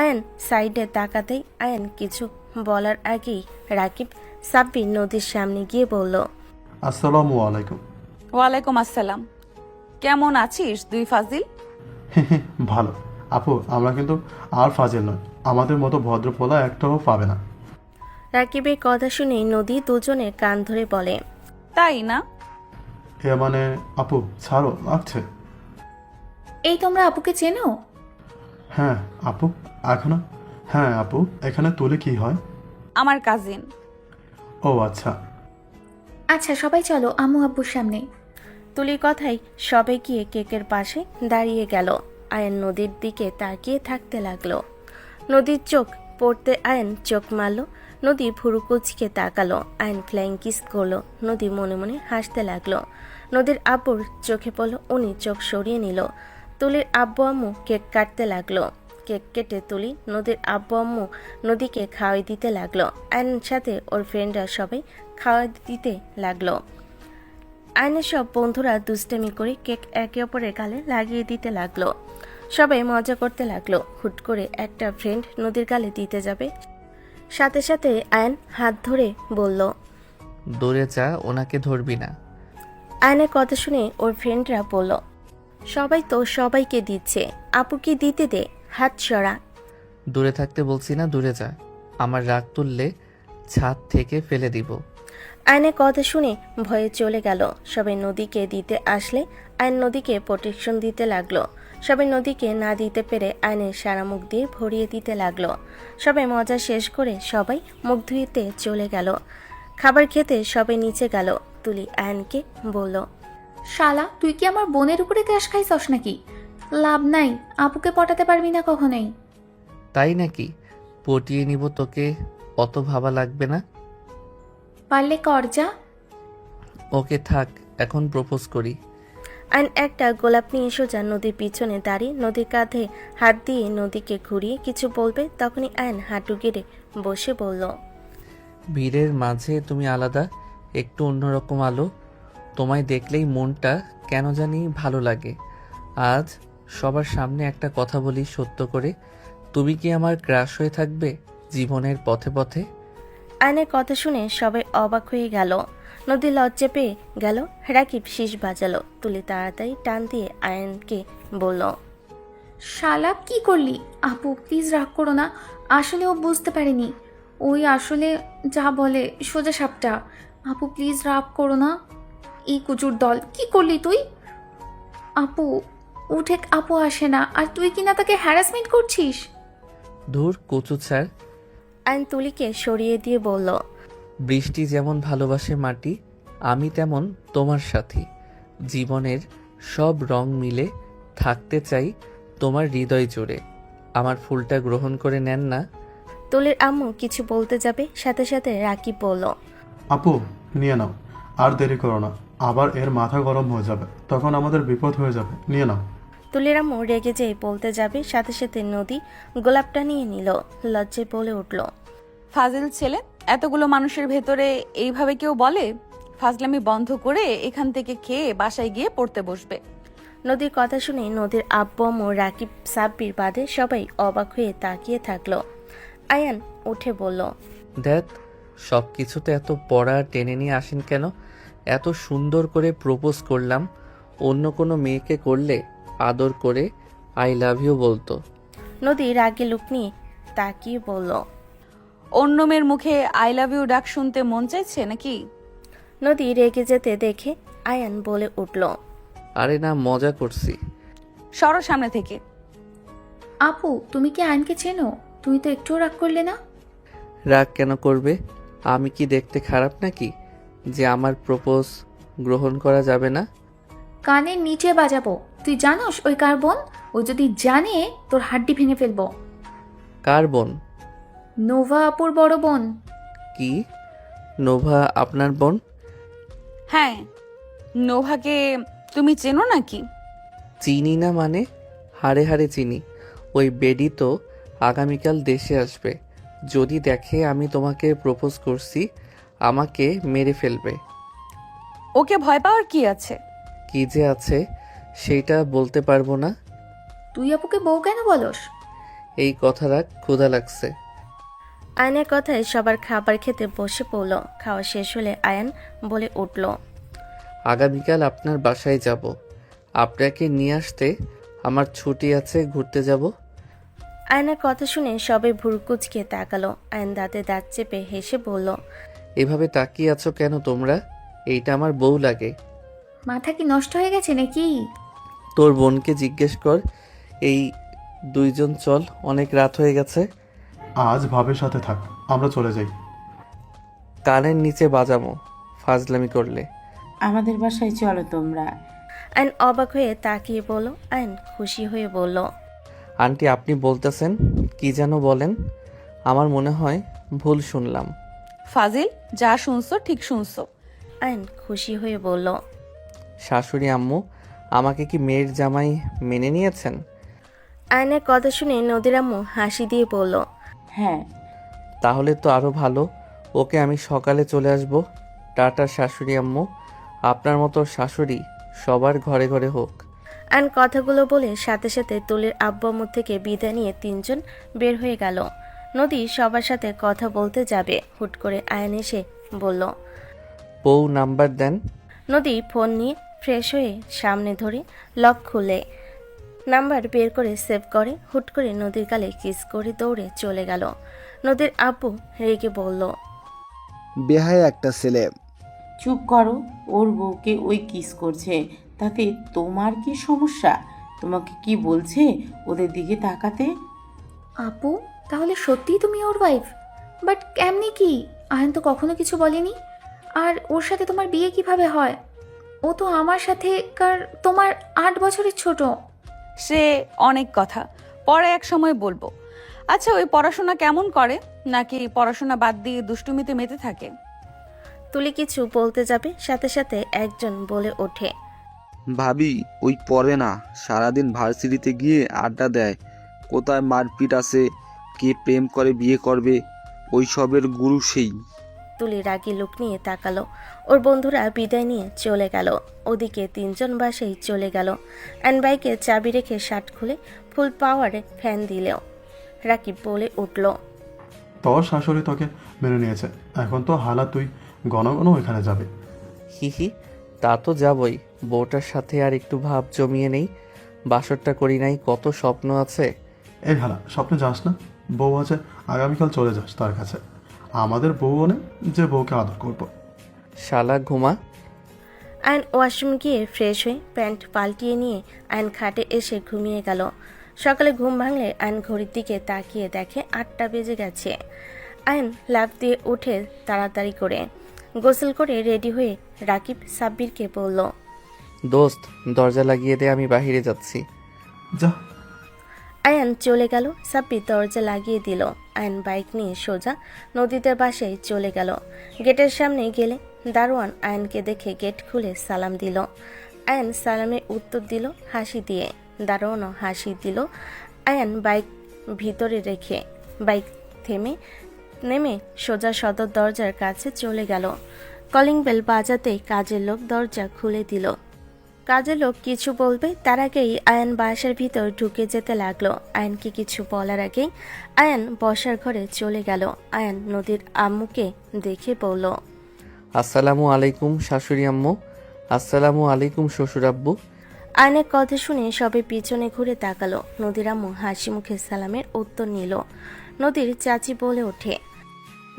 আয়ান সাইডে তাকাতেই আয়ান কিছু বলার আগেই রাকিব সাব্বির নদীর সামনে গিয়ে বলল, আসসালামু আলাইকুম। ওয়ালাইকুম আসসালাম। কেমন আছিস দুই ফাজিল? ভালো আপু, আমরা কিন্তু আর ফাজিল নয়, আমাদের মতো ভদ্র পোলা একটাও পাবে না। রাকিবের কথা শুনে নদী দুজনের কান ধরে বলে, তাই না? এ মানে আপু ছাড়ো, লাগছে। এই তোমরা আপুকে চেনো? হ্যাঁ আপু, এখনো? হ্যাঁ আপু, এখানে তুলে কি হয়? আমার কাজিন। ও আচ্ছা। আচ্ছা সবাই চলো আম্মু আব্বুর সামনে। তুলির কথাই সবাই গিয়ে কেকের পাশে দাঁড়িয়ে গেল। আয়ন নদীর দিকে তাকিয়ে থাকতে লাগলো। নদীর চোখ পড়তে আয়ন চোখ মারল। নদী ভুরু কুচকে তাকালো। আয়ন ফ্লাইং কিস করলো। নদী মনে মনে হাসতে লাগলো। নদীর আব্বুর চোখে পড়ল, উনি চোখ সরিয়ে নিল। তুলির আব্বু আম্মু কেক কাটতে লাগলো। কেক কেটে তুলি নদীর আব্বু আম্মু নদীকে খাওয়াই দিতে লাগলো। আয়নের সাথে ওর ফ্রেন্ডরা সবাই খাওয়াই দিতে লাগলো। আয়নের সব বন্ধুরা দুষ্টামি করে কেক একে অপরের গালে লাগিয়ে দিতে লাগলো। সবাই মজা করতে লাগলো। হুট করে একটা ফ্রেন্ড নদীর গালে দিতে যাবে, সাথে সাথে আয়ন হাত ধরে বলল, দূরে যা, ওনাকে ধরবি না। আয়নের কথা শুনে ওর ফ্রেন্ডরা বলল, সবাই তো সবাইকে দিচ্ছে, আপুকে দিতে দে, হাত সরা। দূরে থাকতে বলছি না, দূরে যা। আমার রাগ তুললে ছাদ থেকে ফেলে দিব। আয়নের কথা শুনে ভয়ে চলে গেল। সবাই নদীকে দিতে আসলে আয়ন নদীকে প্রোটেকশন দিতে লাগলো। সবাই নদীকে না দিতে পেরে আয়নের সারা মুখ দিয়ে ভরিয়ে দিতে লাগলো। সবাই মজা শেষ করে সবাই মুখ ধুইতে চলে গেল। খাবার খেতে সবাই নিচে গেল। তুলি আয়নকে বলল, শালা তুই কি আমার বোনের উপরে ক্রাশ খাইছস নাকি? লাভ নাই, আপুকে পটাতে পারবি না কখনোই। তাই নাকি? পটিয়ে নিব তোকে, অত ভাবা লাগবে না। পারলে কর যা। ওকে থাক, এখন প্রপোজ করি। আয়ন একটা গোলাপ নিয়ে সোজা নদীর পিছনে দাঁড়িয়ে নদীর কাঁধে হাত দিয়ে নদীকে ঘুরিয়ে কিছু বলবে, তখনই আয়ন হাঁটু গেড়ে বসে বলল, ভিড়ের মাঝে তুমি আলাদা, একটু অন্যরকম আলো। তোমায় দেখলেই মনটা কেন জানি ভালো লাগে। আজ সবার সামনে একটা কথা বলি সত্য করে, তুমি কি আমার ক্রাশ হয়ে থাকবে জীবনের পথে পথে? আয়নের কথা শুনে সবাই অবাক হয়ে গেল। নদী লজ্জা পেয়ে গেল। রাকিব শীষ বাজালো। তুলি তাড়াতাড়ি টান দিয়ে আয়নকে বলল, শালা কি করলি? আপু প্লিজ রাগ করো না, আসলে ও বুঝতে পারেনি। ওই আসলে যা বলে সোজা সাপটা। আপু প্লিজ রাগ করো না। এই কুচুর দল, কি করলি তুই? আপু উঠে আপু আসে না, আর তুই কিনা তাকে হ্যারাসমেন্ট করছিস। ধুর কচু ছাড়। আয়ন তুলিকে সরিয়ে দিয়ে বলল, বৃষ্টি যেমন ভালোবাসে মাটি, আমি তেমন তোমার সাথী। জীবনের সব রং মিলে থাকতে চাই তোমার হৃদয় জুড়ে। আমার ফুলটা গ্রহণ করে নেন না। তুলির আম্মু কিছু বলতে যাবে, সাথে সাথে রাকিব বলল, আপু নিয়ে নাও, আর দেরি করো না, আবার এর মাথা গরম হয়ে যাবে, তখন আমাদের বিপদ হয়ে যাবে, নিয়ে নাও। তুলির আম্মু রেগে যেয়ে বলতে যাবে, সাথে সাথে নদী গোলাপটা নিয়ে নিল। লজ্জায় বলে উঠল, ফাজিল ছেলে, এতগুলো মানুষের ভেতরে এইভাবে কেউ বলে? ফাজলামি বন্ধ করে এখান থেকে খেয়ে বাসায় গিয়ে পড়তে বসবে। নদীর কথা শুনে নদীর আব্বু আম্মু রাকিব সাব্বির বাদে সবাই অবাক হয়ে তাকিয়ে থাকলো। আয়ান উঠে বলল, দেখ, সব কিছুতে এত পড়া টেনে নিয়ে আসেন কেন? এত সুন্দর করে প্রপোজ করলাম, অন্য কোনো মেয়েকে করলে আদর করে আই লাভ ইউ বলতো। নদী রাগে লুক নিয়ে তাকিয়ে বলল, অন্য মেয়ের মুখে আই লাভ ইউ ডাক শুনতে মন চাইছে নাকি? নদী রেগে যেতে দেখে আয়ান বলে উঠল, আরে না, মজা করছি। সরো সামনে থেকে। আপু তুমি কি আয়নকে চেনো? তুমি তো একটুও রাগ করলে না। রাগ কেন করবে? আমি কি দেখতে খারাপ নাকি যে আমার প্রপোজ গ্রহণ করা যাবে না? কানের নিচে বাজাবো। তুই জানোস ওই কার বোন? ও যদি জানে তোর হাড্ডি ভেঙে ফেলবো। কার বোন? নোভা আপুর বড় বোন। কি? নোভা আপনার বোন? হ্যাঁ, নোভাকে তুমি চেনো নাকি? চিনি না মানে? হাড়ে হাড়ে চিনি। ওই বেডি তো আগামীকাল দেশে আসবে। যদি দেখে আমি তোমাকে প্রপোজ করছি, আমাকে মেরে ফেলবে। ওকে ভয় পাওয়ার কি আছে? কি যে আছে সেইটা বলতে পারবো না। তুই আপুকে বউ কেন বলস? এই কথা রাখ, ক্ষুধা লাগছে। আয়নের কথায় সবার খাবার খেতে বসে পড়ল। খাওয়া শেষ হলে আয়ান বলে উঠল, আগামীকাল আপনার বাসায় যাব। আপনাকে নিয়ে আসতে আমার ছুটি আছে, ঘুরতে যাব। আয়নের কথা শুনে সবাই ভুরকুচকে তাকালো। আয়ন দাঁতে দাঁত চেপে হেসে বলল, এভাবে তাকিয়ে আছো কেন তোমরা? এইটা আমার বউ লাগে। মাথা কি নষ্ট হয়ে গেছে নাকি? তোর বোনকে জিজ্ঞেস কর। এই দুইজন চল, অনেক রাত হয়ে গেছে। আজ ভাবের সাথে থাক, আমরা চলে যাই। কানের নিচে বাজামো ফাজলামি করলে। আমাদের বাসায় চলো তোমরা। আয়ন অবাক হয়ে তাকিয়ে বলল। আয়ন খুশি হয়ে বলল, আন্টি আপনি বলতেছেন কি যেন বলেন? আমার মনে হয় ভুল শুনলাম। ফাজিল, যা শুনছো ঠিক শুনছো। আয়ন খুশি হয়ে বলল, শাশুড়ি আম্মু আমাকে কি মেয়ের জামাই মেনে নিয়েছেন? আয়নের কথা শুনে নদীর আম্মু হাসি দিয়ে বলল, হ্যাঁ। তাহলে তো আরো ভালো। ওকে আমি সকালে চলে আসব। টাটা শাশুড়ি আম্মু। আপনার মতো শাশুড়ি সবার ঘরে ঘরে হোক। আয়ন কথাগুলো বলে সাথে সাথে তুলির আব্বু আম্মু থেকে বিদায় নিয়ে তিনজন বের হয়ে গেল। নদী সবার সাথে কথা বলতে যাবে, হুট করে আয়ন এসে বলল, বউ নাম্বার দেন। নদী ফোন নিয়ে ফ্রেশ হয়ে সামনে ধরে লক খুলে নাম্বার বের করে সেভ করে। হুট করে নদীর গালে কিস করে দৌড়ে চলে গেল। নদীর আব্বু রেগে বলল, বেহায়া একটা ছেলে। চুপ করো, ওর বউকে ওই কিস করছে, তাতে তোমার কি সমস্যা? তোমাকে কি বলছে ওদের দিকে তাকাতে? আপু, তাহলে সত্যিই তুমি ওর ওয়াইফ? বাট কেমনি কি? আয়ন তো কখনো কিছু বলেনি। আর ওর সাথে তোমার বিয়ে কিভাবে হয়? ও তো আমার সাথে তোমার 8 বছরের ছোট। সে অনেক কথা, পরে এক সময় বলবো। আচ্ছা, ওই পড়াশোনা কেমন করে? নাকি পড়াশোনা বাদ দিয়ে দুষ্টুমিতে মেতে থাকে? তুলি কিছু বলতে যাবে, সাথে সাথে একজন বলে ওঠে, ভাবি ওই পড়ে না, সারাদিন ভার্সিটিতে গিয়ে আড্ডা দেয়। কোথায় মারপিট আছে, কে প্রেম করে বিয়ে করবে, ওই সবের গুরু সেই। তুলি রাগি লুক নিয়ে তাকালো। ওর বন্ধুরা বিদায় নিয়ে চলে গেল। ওদিকে তিনজন বাসেই চলে গেল। অ্যান্ড বাইকে চাবি রেখে শার্ট খুলে ফুল পাওয়ারে ফ্যান দিলেও রাকিব বলে উঠল, তোর শাশুড়ি তোকে মেনে নিয়েছে, এখন তো হালা তুই ঘন ঘন ওইখানে যাবে। হি হি, তা তো যাবই। বউটার সাথে আর একটু ভাব জমিয়ে নেই। বাসরটা করি নাই, কত স্বপ্ন আছে। এই হালা, স্বপ্নে যাস না। বউ আছে, আগামীকাল চলে যাস তার কাছে। আমাদের বউ অনেক, যে বউকে আদর করবো। শালা ঘুমা। আয়ন ওয়াশরুম গিয়ে ফ্রেশ হয়ে প্যান্ট পাল্টিয়ে নিয়ে আয়ন খাটে এসে ঘুমিয়ে গেল। সকালে ঘুম ভাঙলে আয়ন ঘড়ির দিকে তাকিয়ে দেখে 8টা বেজে গেছে। আয়ন লাফ দিয়ে উঠে তাড়াতাড়ি করে গোসল করে রেডি হয়ে রাকিব সাব্বিরকে বলল, দোস্ত দরজা লাগিয়ে দে, আমি বাহিরে যাচ্ছি। যা। আয়ান চলে গেল। সাব্বির দরজা লাগিয়ে দিল। আয়ন বাইক নিয়ে সোজা নদীদের বাসায় চলে গেল। গেটের সামনে গেলে দারোয়ান আয়নকে দেখে গেট খুলে সালাম দিল। আয়ন সালামের উত্তর দিল হাসি দিয়ে। দারোয়ানও হাসি দিল। আয়ন বাইক ভিতরে রেখে বাইক নেমে সোজা সদর দরজার কাছে চলে গেল। কলিং বেল বাজাতেই কাজের লোক দরজা খুলে দিল। কাজের লোক কিছু বলবে তার আগেই আয়ান বাসার ভিতর ঢুকে যেতে লাগলো। আয়ানকে কিছু বলার আগেই আয়ান বসার ঘরে চলে গেল। আয়ান নদীর আম্মুকে দেখে বলল, আসসালামু আলাইকুম শাশুড়ি আম্মু। আসসালামু আলাইকুম শ্বশুর আব্বু। আয়নের কথা শুনে সবে পিছনে ঘুরে তাকালো। নদীর আম্মু হাসি মুখে সালামের উত্তর নিল। নদীর চাচি বলে ওঠে,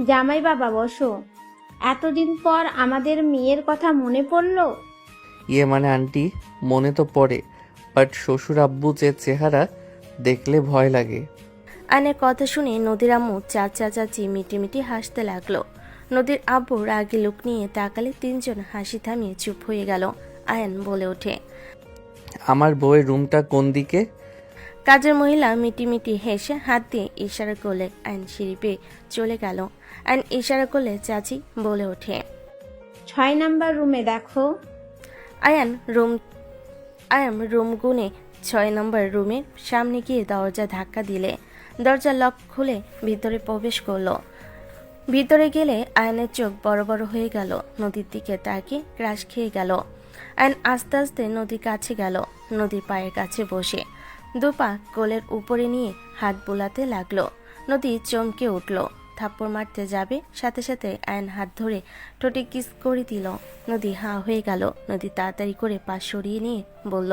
জামাই বাবা বসো। এতদিন পর আমাদের মেয়ের কথা মনে পড়লো? ইয়ে মানে আন্টি, মনে তো পড়ে, বাট শ্বশুর আব্বু যে চেহারা দেখলে ভয় লাগে। আয়নের কথা শুনে নদীর আম্মু চাচা চাচি মিটিমিটি হাসতে লাগলো। নদীর আব্বু রাগি লুক নিয়ে তাকালে তিনজন হাসি থামিয়ে চুপ হয়ে গেল। আয়ান বলে ওঠে, আমার বউয়ের রুমটা কোন দিকে? কাজের মহিলা মিটিমিটি হেসে হাত দিয়ে ইশারা করলে আয়ন সিঁড়ি পেয়ে চলে গেল। আয়ন ইশারা করলে চাচি বলে ওঠে, 6 নাম্বার রুমে দেখো। আয়ান রুম গুনে 6 নম্বর রুমের সামনে গিয়ে দরজা ধাক্কা দিলে দরজা লক খুলে ভিতরে প্রবেশ করলো। ভিতরে গেলে আয়নের চোখ বড় বড় হয়ে গেল। নদীর দিকে তাকিয়ে ক্রাশ খেয়ে গেল। আয়ন আস্তে আস্তে নদীর কাছে গেল, নদীর পায়ের কাছে বসে দুপা কোলের উপরে নিয়ে হাত বোলাতে লাগলো। নদী চমকে উঠল, থাপ্পড় মারতে যাবে, সাথে সাথে আয়ন হাত ধরে ঠোঁটে কিস করে দিল। নদী হাঁ হয়ে গেল। নদী তাড়াতাড়ি করে পা সরিয়ে নিয়ে বলল,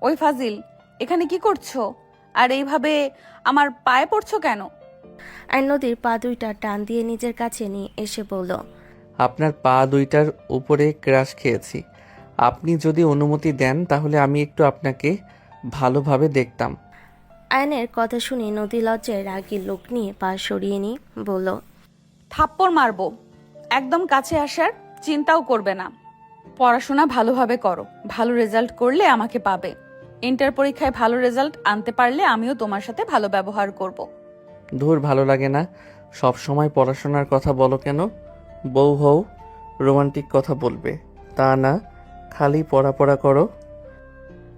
ওই ফাজিল, এখানে কি করছো? আর এইভাবে আমার পায়ে পড়ছো কেন? আয়ন নদীর পা দুইটা টান দিয়ে নিজের কাছে নিয়ে এসে বলল, আপনার পা দুইটার উপরে ক্রাশ খেয়েছি। আপনি যদি অনুমতি দেন তাহলে আমি একটু আপনাকে ভালোভাবে দেখতাম। আয়নের কথা শুনে নদী লজ্জায় রাগী লোক নিয়ে পা সরিয়ে নিয়ে বলল, থাপ্পড় মারবো। একদম কাছে আসার চিন্তাও করবে না। পড়াশোনা ভালোভাবে করো, ভালো রেজাল্ট করলে আমাকে পাবে। ইন্টার পরীক্ষায় ভালো রেজাল্ট আনতে পারলে আমিও তোমার সাথে ভালো ব্যবহার করব। ধুর, ভালো লাগে না। সব সময় পড়াশোনার কথা বলো কেন? বউ হও, রোমান্টিক কথা বলবে, তা না খালি পড়া করো।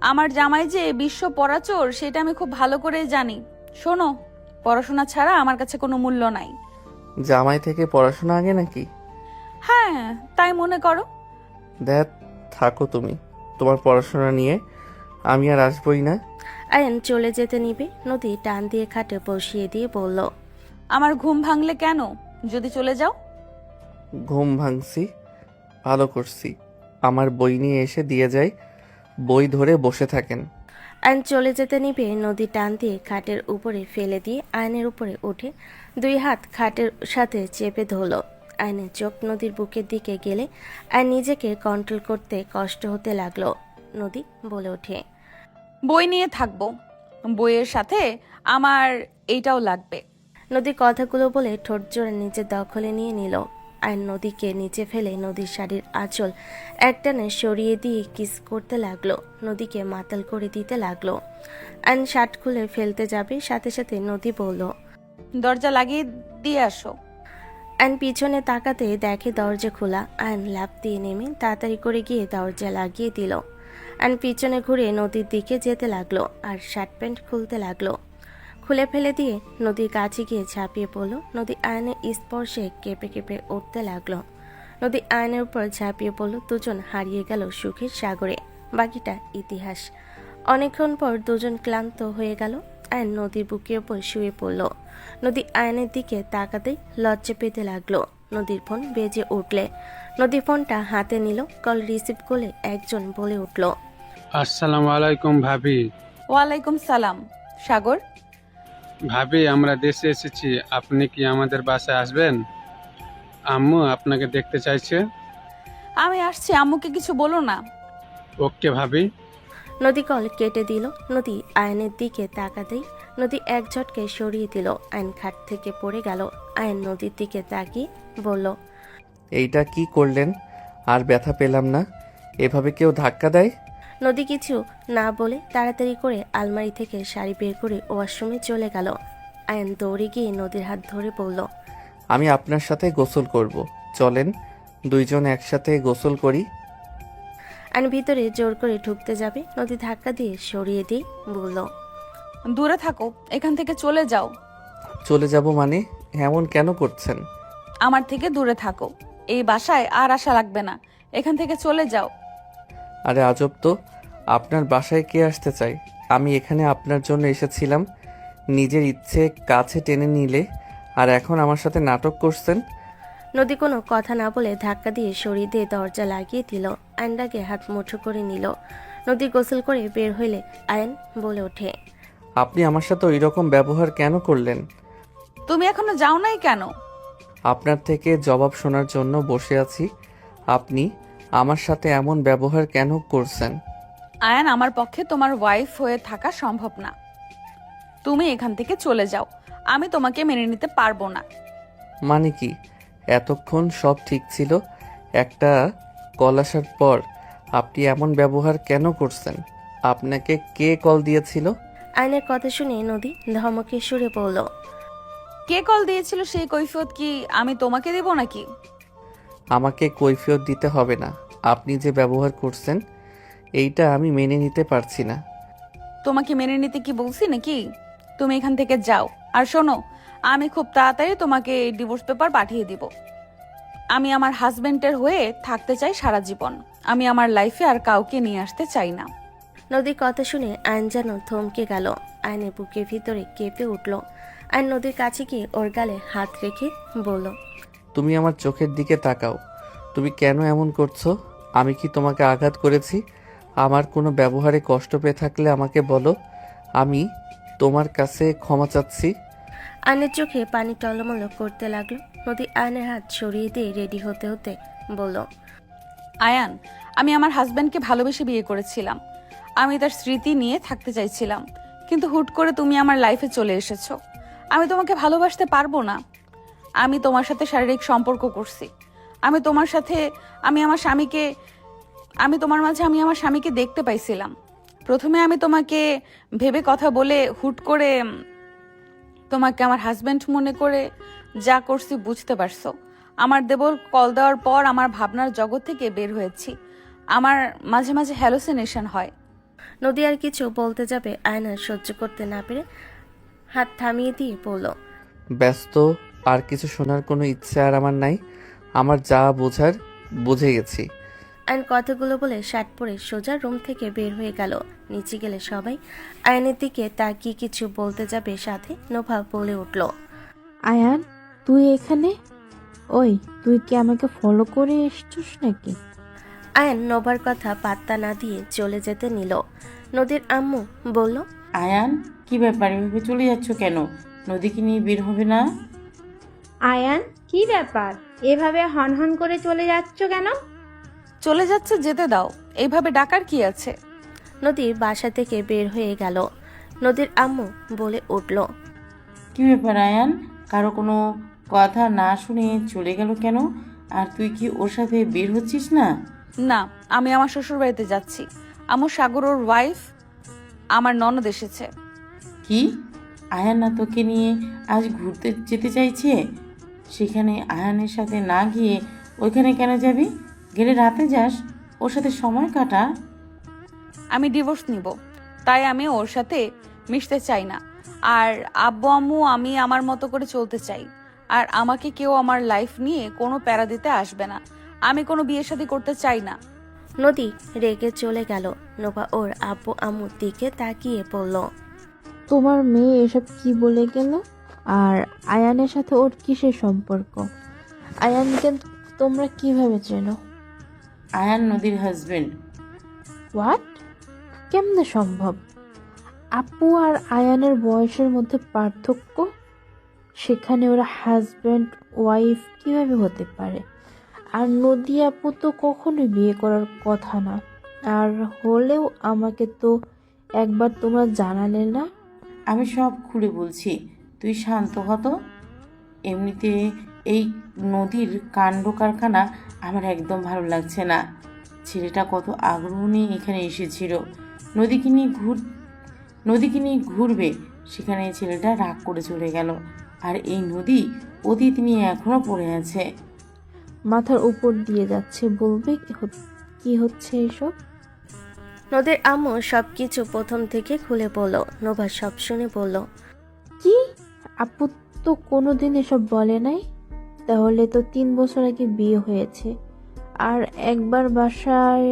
আমার জামাই যে বিশ্ব পড়াচোর সেটা আমি খুব ভালো করেই জানি। শোনো, পড়াশোনা ছাড়া আমার কাছে কোনো মূল্য নাই। জামাই থেকে পড়াশোনা আগে নাকি? হ্যাঁ, তাই মনে করো। দেখ, থাকো তুমি তোমার পড়াশোনা নিয়ে, আমি আর আসবই না। আয়ন চলে যেতে নিবে, নদী টান দিয়ে খাটে বসিয়ে দিয়ে বলল, আমার ঘুম ভাঙলে কেন যদি চলে যাও? ঘুম ভাঙছি, ভালো করছি। আমার বই নিয়ে এসে দিয়ে যায়, বই ধরে বসে থাকেন। আয়ন চলে যেতে নিবে, নদী টান দিয়ে খাটের উপরে ফেলে দিয়ে আয়নের উপরে উঠে দুই হাত খাটের সাথে চেপে ধরল। আয়নের চোখ নদীর বুকের দিকে গেলে আয়ন নিজেকে কন্ট্রোল করতে কষ্ট হতে লাগলো। নদী বলে ওঠে, বই নিয়ে থাকবো, বইয়ের সাথে আমার এইটাও লাগবে। নদী কথাগুলো বলে ঠোঁট জোড়া নিজের দখলে নিয়ে নিল। আয়ন নদীকে নিচে ফেলে নদীর শাড়ির আঁচল একটানে সরিয়ে দিয়ে কিস করতে লাগলো, নদীকে মাতাল করে দিতে লাগলো। আয়ন শার্ট খুলে ফেলতে যাবে, সাথে সাথে নদী বলল, দরজা লাগিয়ে দিয়ে আসো। আয়ন পিছনে তাকাতে দেখে দরজা খোলা। আয়ন লাফ দিয়ে নেমে তাড়াতাড়ি করে গিয়ে দরজা লাগিয়ে দিল। আয়ন পিছনে ঘুরে নদীর দিকে যেতে লাগলো আর শার্ট প্যান্ট খুলতে লাগলো। খুলে ফেলে দিয়ে নদীর কাছে গিয়ে ঝাঁপিয়ে পড়ল। নদী আয়নের স্পর্শে কেঁপে কেঁপে উঠতে লাগলো। নদী আয়নের উপর ঝাঁপিয়ে পড়ল। দুজন হারিয়ে গেল সুখের সাগরে। বাকিটা ইতিহাস। অনেকক্ষণ পর দুজন ক্লান্ত হয়ে গেল। আয়ন নদীর বুকের উপর শুয়ে পড়ল। নদী আয়নের দিকে তাকাতেই লজ্জা পেতে লাগলো। নদীর ফোন বেজে উঠলে নদী ফোনটা হাতে নিল। কল রিসিভ করলে একজন বলে উঠল, আসসালামু আলাইকুম ভাবি। ওয়ালাইকুম সালাম। সাগর? ভাবি, আমরা দেশে এসেছি, আপনি কি আমাদের বাসায় আসবেন? আম্মু আপনাকে দেখতে চাইছে। আমি আসছি, আম্মুকে কিছু বলো না। ওকে ভাবি। নদী কল কেটে দিল। নদী আয়নের দিকে তাকাতেই নদী এক ঝটকে সরিয়ে দিল। আয়ন খাট থেকে পড়ে গেল। আয়ন নদীর দিকে তাকিয়ে বলল, এইটা কি করলেন? আর ব্যথা পেলাম না। এভাবে কেউ ধাক্কা দেয়? নদী কিছু না বলে তাড়াতাড়ি করে আলমারি থেকে শাড়ি বের করে ওয়াশরুমে চলে গেল। আয়ন দৌড়ে গিয়ে নদীর হাত ধরে বলল, আমি আপনার সাথে গোসল করব, চলেন দুইজন একসাথে গোসল করি। আয়ন ভিতরে জোর করে ঢুকতে যাবে, নদী ধাক্কা দিয়ে সরিয়ে দিয়ে বলল, দূরে থাকো, এখান থেকে চলে যাও। চলে যাব মানে? এমন কেন করছেন? আমার থেকে দূরে থাকো। এই বাসায় আর আশা লাগবে না, এখান থেকে চলে যাও। আরে আজব তো, আপনার বাসায় কে আসতে চায়? আমি এখানে আপনার জন্য এসেছিলাম, নিজের ইচ্ছে কাছে টেনে নিলে আর এখন আমার সাথে নাটক করছেন। নদী কোনো কথা না বলে ধাক্কা দিয়ে সরিয়ে দিয়ে দরজা লাগিয়ে দিল। আয়নটাকে হাত মুঠো করে নিল। নদী গোসল করে বের হইলে আয়ন বলে ওঠে, আপনি আমার সাথে ওই রকম ব্যবহার কেন করলেন? তুমি এখনো যাও নাই কেন? আপনার থেকে জবাব শোনার জন্য বসে আছি। আপনি আমার সাথে এমন ব্যবহার কেন করছেন? আয়ান, আমার পক্ষে তোমার ওয়াইফ হয়ে থাকা সম্ভব না। তুমি এখান থেকে চলে যাও, আমি তোমাকে মেনে নিতে পারবো না। মানে কি? এতক্ষণ সব ঠিক ছিল, একটা কল আসার পর আপনি এমন ব্যবহার কেন করছেন? আপনাকে কে কল দিয়েছিল? আয়নের কথা শুনে নদী ধমকে সুরে বলল, কে কল দিয়েছিল সেই কৈফিয়ত কি আমি তোমাকে দেব নাকি? আমাকে কৈফিয়ত দিতে হবে না। আপনি যে ব্যবহার করছেন এইটা আমি মেনে নিতে পারছি না। তোমাকে মেনে নিতে কি বলছি নাকি? তুমি এখান থেকে যাও। আর শোনো, আমি খুব তাড়াতাড়ি তোমাকে ডিভোর্স পেপার পাঠিয়ে দিব। আমি আমার হাজবেন্ডের হয়ে থাকতে চাই সারা জীবন। আমি আমার লাইফে আর কাউকে নিয়ে আসতে চাই না। নদীর কথা শুনে আয়ন যেন থমকে গেল। আয়নের বুকের ভিতরে কেঁপে উঠল। আয়ন নদীর কাছে গিয়ে ওর গালে হাত রেখে বলল, তুমি আমার চোখের দিকে তাকাও। তুমি কেন এমন করছো? আমি কি তোমাকে আঘাত করেছি? আমার কোনো ব্যবহারে কষ্ট পেয়ে থাকলে আমাকে বলো, আমি তোমার কাছে ক্ষমা চাচ্ছি। আয়নের চোখে পানি টলমল করতে লাগলো। নদী আয়নের হাত সরিয়ে দিয়ে রেডি হতে হতে বলল, আয়ান, আমি আমার হাজবেন্ডকে ভালোবেসে বিয়ে করেছিলাম। আমি তার স্মৃতি নিয়ে থাকতে চাইছিলাম, কিন্তু হুট করে তুমি আমার লাইফে চলে এসেছো। আমি তোমাকে ভালোবাসতে পারবো না। আমি তোমার সাথে শারীরিক সম্পর্ক করছি। আমি তোমার স্বামীকে দেখতে পাইছিলাম। প্রথমে আমি তোমাকে ভেবে কথা বলে হুট করে তোমাকে আমার হাজবেন্ড মনে করে যা করছি বুঝতে পারছো। আমার দেবর কল দেওয়ার পর আমার ভাবনার জগৎ থেকে বের হয়েছি। আমার মাঝে মাঝে হ্যালোসিনেশন হয়। নদী আর কিছু বলতে যাবে, আয়না সহ্য করতে না পেরে হাত থামিয়ে দিয়ে বলল, ব্যস্ত, আর কিছু শোনার কোনো ইচ্ছে আর আমার নাই। আমার যা বোঝার বুঝে গেছি। আয়ন কথাগুলো বলে শার্ট পরে সোজা রুম থেকে বের হয়ে গেল। নিচে গেলে সবাই আয়নের দিকে তাকিয়ে কিছু বলতে যাবে, সাথে নোভা বলে উঠল, আয়ান, তুই এখানে? ওই, তুই কি আমাকে ফলো করে এসছিস নাকি? আয়ন নোভার কথা পাত্তা না দিয়ে চলে যেতে নিল। নদীর আম্মু বলল, আয়ান, কি ব্যাপার, এভাবে চলে যাচ্ছ কেন? নদীকে নিয়ে বের হবে না? আয়ান, কি ব্যাপার, এভাবে হনহন করে চলে যাচ্ছ কেন? চলে যাচ্ছে, যেতে দাও। এইভাবে ডাকার কি আছে? নদীর বাসা থেকে বের হয়ে গেল। নদীর আম্মু বলে উঠল, কি ব্যাপার আয়ান, কারো কোনো কথা না শুনে চলে গেল কেন? আর তুই কি ওর সাথে বের হচ্ছিস না? না, আমি আমার শ্বশুর বাড়িতে যাচ্ছি। আমার সাগর ওর ওয়াইফ আমার ননদ এসেছে। কি, আয়ান না তোকে নিয়ে আজ ঘুরতে যেতে চাইছে? সেখানে আয়ানের সাথে না গিয়ে ওইখানে কেন যাবি? গেলে রাতে যাস, ওর সাথে সময় কাটা। আমি ডিভোর্স নিব, তাই আমি ওর সাথে মিশতে চাই না। আর আব্বু আম্মু, আমি আমার মতো করে চলতে চাই। আর আমাকে কেউ আমার লাইফ নিয়ে কোনো প্যারা দিতে আসবে না। আমি কোনো বিয়ে শাদী করতে চাই না। নদী রেগে চলে গেল। নোভা ওর আব্বু আম্মুর দিকে তাকিয়ে বলল, তোমার মেয়ে এসব কি বলে গেল? আর আয়ানের সাথে ওর কিসের সম্পর্ক? আয়ানকে তোমরা কিভাবে চেনো? আয়ান নদীর হাজবেন্ড। হোয়াট? কেমনে সম্ভব? আপু আর আয়ানের বয়সের মধ্যে পার্থক্য, সেখানে ওরা হাজব্যান্ড ওয়াইফ কিভাবে হতে পারে? আর নদী আপু তো কখনোই বিয়ে করার কথা না। আর হলেও আমাকে তো একবার তোমরা জানালে না। আমি সব খুলে বলছি, তুই শান্ত হতো। এমনিতে এই নদীর কাণ্ড কারখানা আমার একদম ভালো লাগছে না। ছেলেটা কত আগ্রহ নিয়ে এখানে এসেছিল, নদীকে নিয়ে ঘুরবে, সেখানে ছেলেটা রাগ করে চলে গেল। আর এই নদী অতীত নিয়ে এখনো পড়ে আছে। মাথার উপর দিয়ে যাচ্ছে, বলবে কি হচ্ছে এসব? নদীর আম্মু সবকিছু প্রথম থেকে খুলে বলল। নোভা সব শুনে বলল, কি? আপু তো কোনোদিন এসব বলে নাই। তাহলে তো 3 বছর আগে বিয়ে হয়েছে, আর একবার বাসায়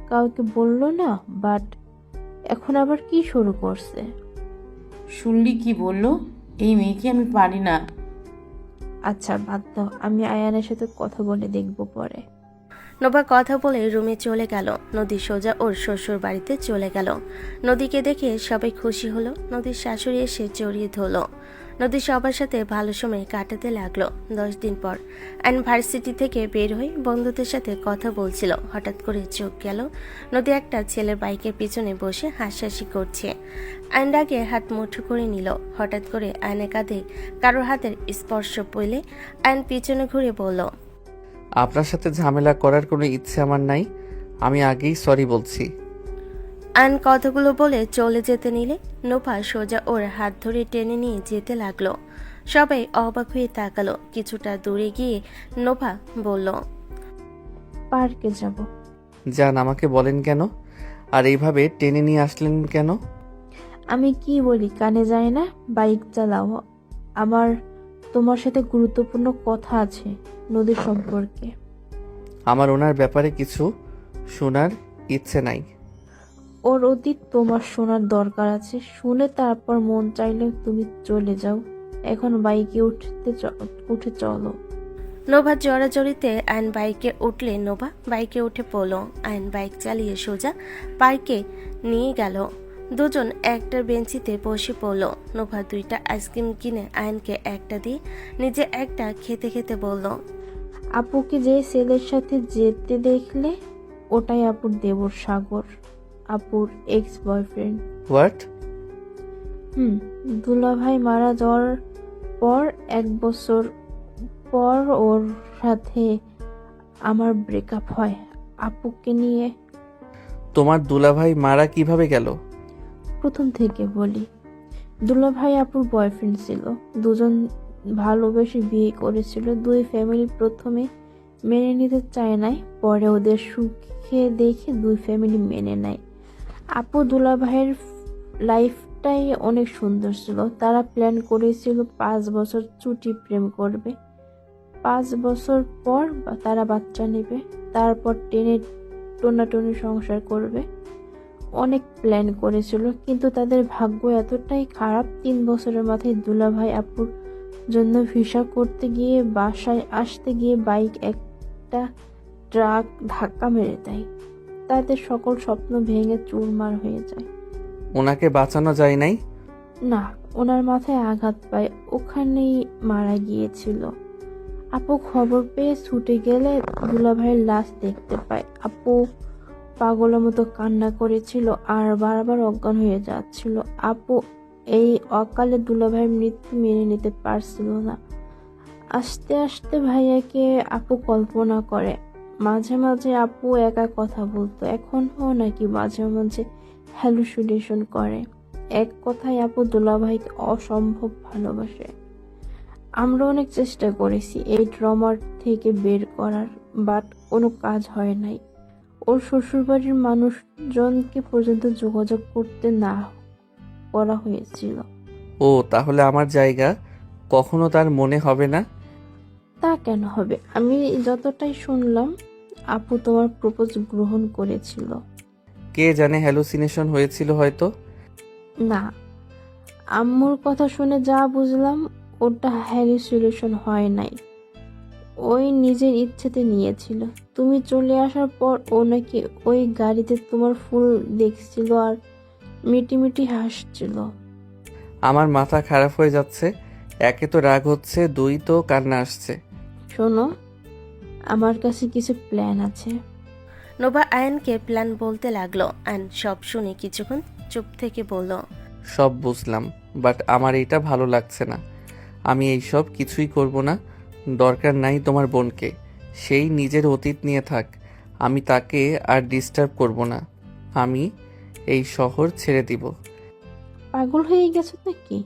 কাউকে বললো না, বাট এখন আবার কি শুরু করছে? শুনলি কি বললো? এই মেয়েকে আমি পারি না। আচ্ছা বাদ দাও, আমি আয়ানের সাথে কথা বলে দেখবো পরে। নোভা কথা বলে রুমে চলে গেল। নদী সোজা ওর শ্বশুর বাড়িতে চলে গেল। নদীকে দেখে সবাই খুশি হলো। নদীর শাশুড়ি এসে জড়িয়ে ধরলো। নদী সবার সাথে ভালো সময় কাটাতে লাগলো। 10 দিন পর ইউনিভার্সিটি থেকে বের হয়ে বন্ধুদের সাথে কথা বলছিল। হঠাৎ করে চোখ গেল নদী একটা ছেলের বাইকের পিছনে বসে হাসাহাসি করছে। আয়ন আগে হাত মুঠো করে নিল। হঠাৎ করে আয়নের কাঁধে কারোর হাতের স্পর্শ পেলে আয়ন পিছনে ঘুরে বলল, আপনার সাথে ঝামেলা করার কোনো ইচ্ছে আমার নাই। আমি আগেই সরি বলছি। আয়ন কথাগুলো বলে চলে যেতে নিলে নোভা সোজা ওর হাত ধরে টেনে নিয়ে যেতে লাগলো। সবাই অবাক হয়ে তাকালো। কিছুটা দূরে গিয়ে নোভা বলল, পার্কে যাব। যান, আমাকে বলেন কেন? আর এইভাবে টেনে নিয়ে আসলেন কেন? আমি কি বলি কানে যায় না? বাইক চালাও, আমার তোমার সাথে গুরুত্বপূর্ণ কথা আছে নদীর সম্পর্কে। আমার ওনার ব্যাপারে কিছু শোনার ইচ্ছে নাই। ওর অতীত তোমার শোনার দরকার আছে, শুনে তারপর মন চাইলে তুমি চলে যাও। এখন বাইকে উঠে চলো। নোভা জড়াজড়িতে আয়ন বাইকে উঠলে নোভা বাইকে উঠে পড়ল। আয়ন বাইক চালিয়ে সোজা পার্কে নিয়ে গেল। দুজন একটা বেঞ্চিতে বসে পড়ল। নোভা 2টা আইসক্রিম কিনে আয়নকে একটা দিয়ে নিজে একটা খেতে খেতে বলল, আপুকে যে ছেলের সাথে যেতে দেখলে ওটাই আপুর দেবর সাগর, আপুর এক্স বয়ফ্রেন্ড। হোয়াট? দুলাভাই মারা যাওয়ার পর 1 বছর পর ওর সাথে আমার ব্রেকআপ হয় আপুকে নিয়ে। তোমার দুলাভাই মারা কিভাবে গেল? প্রথম থেকে বলি, দুলাভাই আপুর বয়ফ্রেন্ড ছিল। দুজন ভালোবেসে বিয়ে করেছিল। 2 ফ্যামিলি প্রথমে মেনে নিতে চায় নাই, পরে ওদের সুখে দেখে 2 ফ্যামিলি মেনে নেয়। আপু দুলাভাইয়ের লাইফটাই অনেক সুন্দর ছিল। তারা প্ল্যান করেছিল 5 বছর চুটি প্রেম করবে, 5 বছর পর তারা বাচ্চা নেবে, তারপর টেনে টোনাটুনি সংসার করবে। অনেক প্ল্যান করেছিল, কিন্তু তাদের ভাগ্য এতটাই খারাপ 3 বছরের মাথায় দুলাভাই আপুর জন্য ভিসা করতে গিয়ে বাসায় আসতে গিয়ে বাইক একটা ট্রাক ধাক্কা মেরে দেয়। তাদের সকল স্বপ্ন ভেঙে চুরমার হয়ে যায়। ওনাকে বাঁচানো যায় নাই? না, ওনার মাথায় আঘাত পায়, ওখানেই মারা গিয়েছিল। আপু খবর পেয়ে ছুটে গেলে দুলাভাইয়ের লাশ দেখতে পায়। আপু পাগলের মতো কান্না করেছিল আর বারবার অজ্ঞান হয়ে যাচ্ছিল। আপু এই অকালে দুলাভাইয়ের মৃত্যু মেনে নিতে পারছিল না। আস্তে আস্তে ভাইয়াকে আপু কল্পনা করে। মাঝে মাঝে আপু একা কথা বলতো, এখনও নাকি মাঝে মাঝে হ্যালুসিনেশন করে। এক কথায় আপু দুলাভাইকে অসম্ভব ভালোবাসে। আমরা অনেক চেষ্টা করেছি এই ট্রমার থেকে বের করার, বাট কোনো কাজ হয় নাই। ওর শ্বশুরবাড়ির মানুষজনকে পর্যন্ত যোগাযোগ করতে না করা হয়েছিল। ও তাহলে আমার জায়গা কখনো তার মনে হবে না? তা কেন হবে? আমি যতটাই শুনলাম আপু তোমার প্রপোজ গ্রহণ করেছিল। কে জানে, হ্যালুসিনেশন হয়েছিল হয়তো। না, আম্মুর কথা শুনে যা বুঝলাম ওটা হ্যালুসিনেশন হয় নাই, ওই নিজের ইচ্ছেতে নিয়েছিল। তুমি চলে আসার পর ও নাকি ওই গাড়িতে তোমার ফুল দেখছিল আর মিটিমিটি হাসছিল। আমার মাথা খারাপ হয়ে যাচ্ছে। একে তো রাগ হচ্ছে, 2 তো কান্না আসছে। শোনো, আমার কাছে কিছু প্ল্যান আছে। নোভা আয়নকে প্ল্যান বলতে লাগলো। আয়ন সব শুনে কিছুক্ষণ চুপ থেকে বলল, সব বুঝলাম, বাট আমার এইটা ভালো লাগছে না। আমি এই সব কিছুই করব না। দরকার নাই তোমার বোনকে, সেই নিজের অতীত নিয়ে থাক। আমি তাকে আর ডিস্টার্ব করব না। আমি এই শহর ছেড়ে দিব। পাগল হয়ে গেছো নাকি?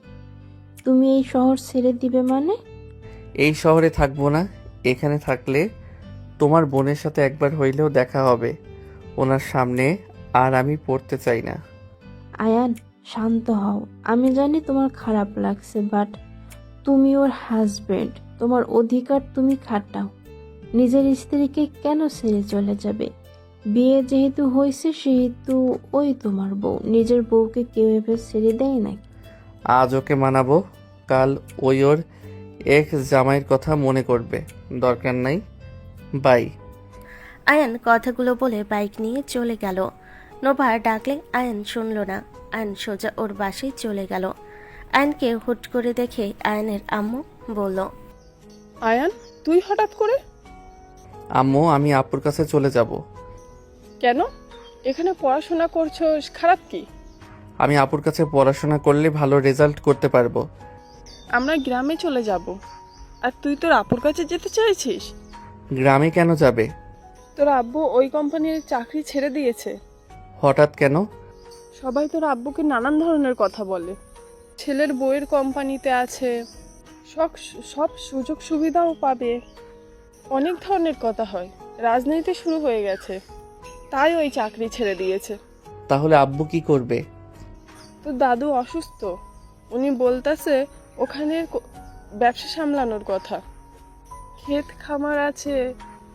তুমি এই শহর ছেড়ে দিবে মানে? এই শহরে থাকবো না। এখানে থাকলে তোমার বোনের সাথে একবার হইলেও দেখা হবে ওনার সামনে, আর আমি পড়তে চাই না। আয়ান, শান্ত হও। আমি জানি তোমার খারাপ লাগছে, বাট তুমি ওর হাজবেন্ড, তোমার অধিকার তুমি খাটাও। নিজের স্ত্রীকে কেন ছেড়ে চলে যাবে? বিয়ে যেহেতু হয়েছে সেহেতু ওই তোমার বউ। নিজের বউকে কেউ এভাবে ছেড়ে দেয় নাকি? আজ ওকে মানাবো, কাল ওই ওর এক্স জামাইয়ের কথা মনে করবে। দরকার নাই। বাই। আয়ন কথাগুলো বলে বাইক নিয়ে চলে গেল। নোভা ডাকলে আয়ন শুনল না। আয়ন সোজা ওর বাসায় চলে গেল। আয়নকে হুট করে দেখে আয়নের আম্মু বলল, আয়ান, তুই হঠাৎ করে? আম্মু, আমি আপুর কাছে চলে যাব। কেন? এখানে পড়াশোনা করছো, খারাপ কি? আমি আপুর কাছে পড়াশোনা করলে ভালো রেজাল্ট করতে পারবো। আমরা গ্রামে চলে যাব। আর তুই তোর আপুর কাছে যেতে চাইছিস? গ্রামে কেন যাবে? তোর আব্বু ওই কোম্পানির চাকরি ছেড়ে দিয়েছে। হঠাৎ কেন? সবাই তোর আব্বুকে নানান ধরনের কথা বলে। ছেলের বউয়ের কোম্পানিতে আছে, সব সুযোগ সুবিধাও পাবে, অনেক ধরনের কথা হয়। রাজনীতি শুরু হয়ে গেছে, তাই ওই চাকরি ছেড়ে দিয়েছে। তাহলে আব্বু কি করবে? তোর দাদু অসুস্থ, উনি বলতেছে ওখানে ব্যবসা সামলানোর কথা। ক্ষেত খামার আছে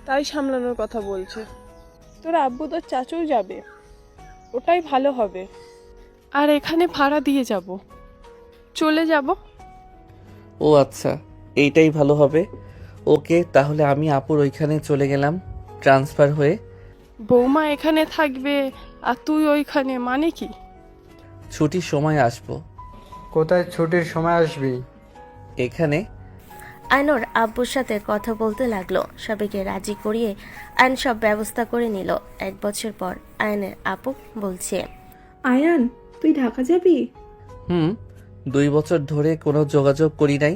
তাই সামলানোর কথা বলছে। তোর আব্বু তোর চাচুও যাবে, ওটাই ভালো হবে। আর এখানে ভাড়া দিয়ে যাব, চলে যাব। ও আচ্ছা, এইটাই ভালো হবে। ওকে, তাহলে আমি আপুর ওইখানে চলে গেলাম ট্রান্সফার হয়ে। বৌমা এখানে থাকবে আর তুই ওইখানে, মানে কি? ছুটির সময় আসবো। কোথায় ছুটির সময় আসবি? এখানে। আয়নোর আব্বুর সাথে কথা বলতে লাগলো। সবাইকে রাজি করিয়ে আয়ন সব ব্যবস্থা করে নিল। 1 বছর পর আয়নের আপু বলছে, আয়ান, তুই ঢাকা যাবি? 2 বছর ধরে কোনো যোগাযোগ করি নাই।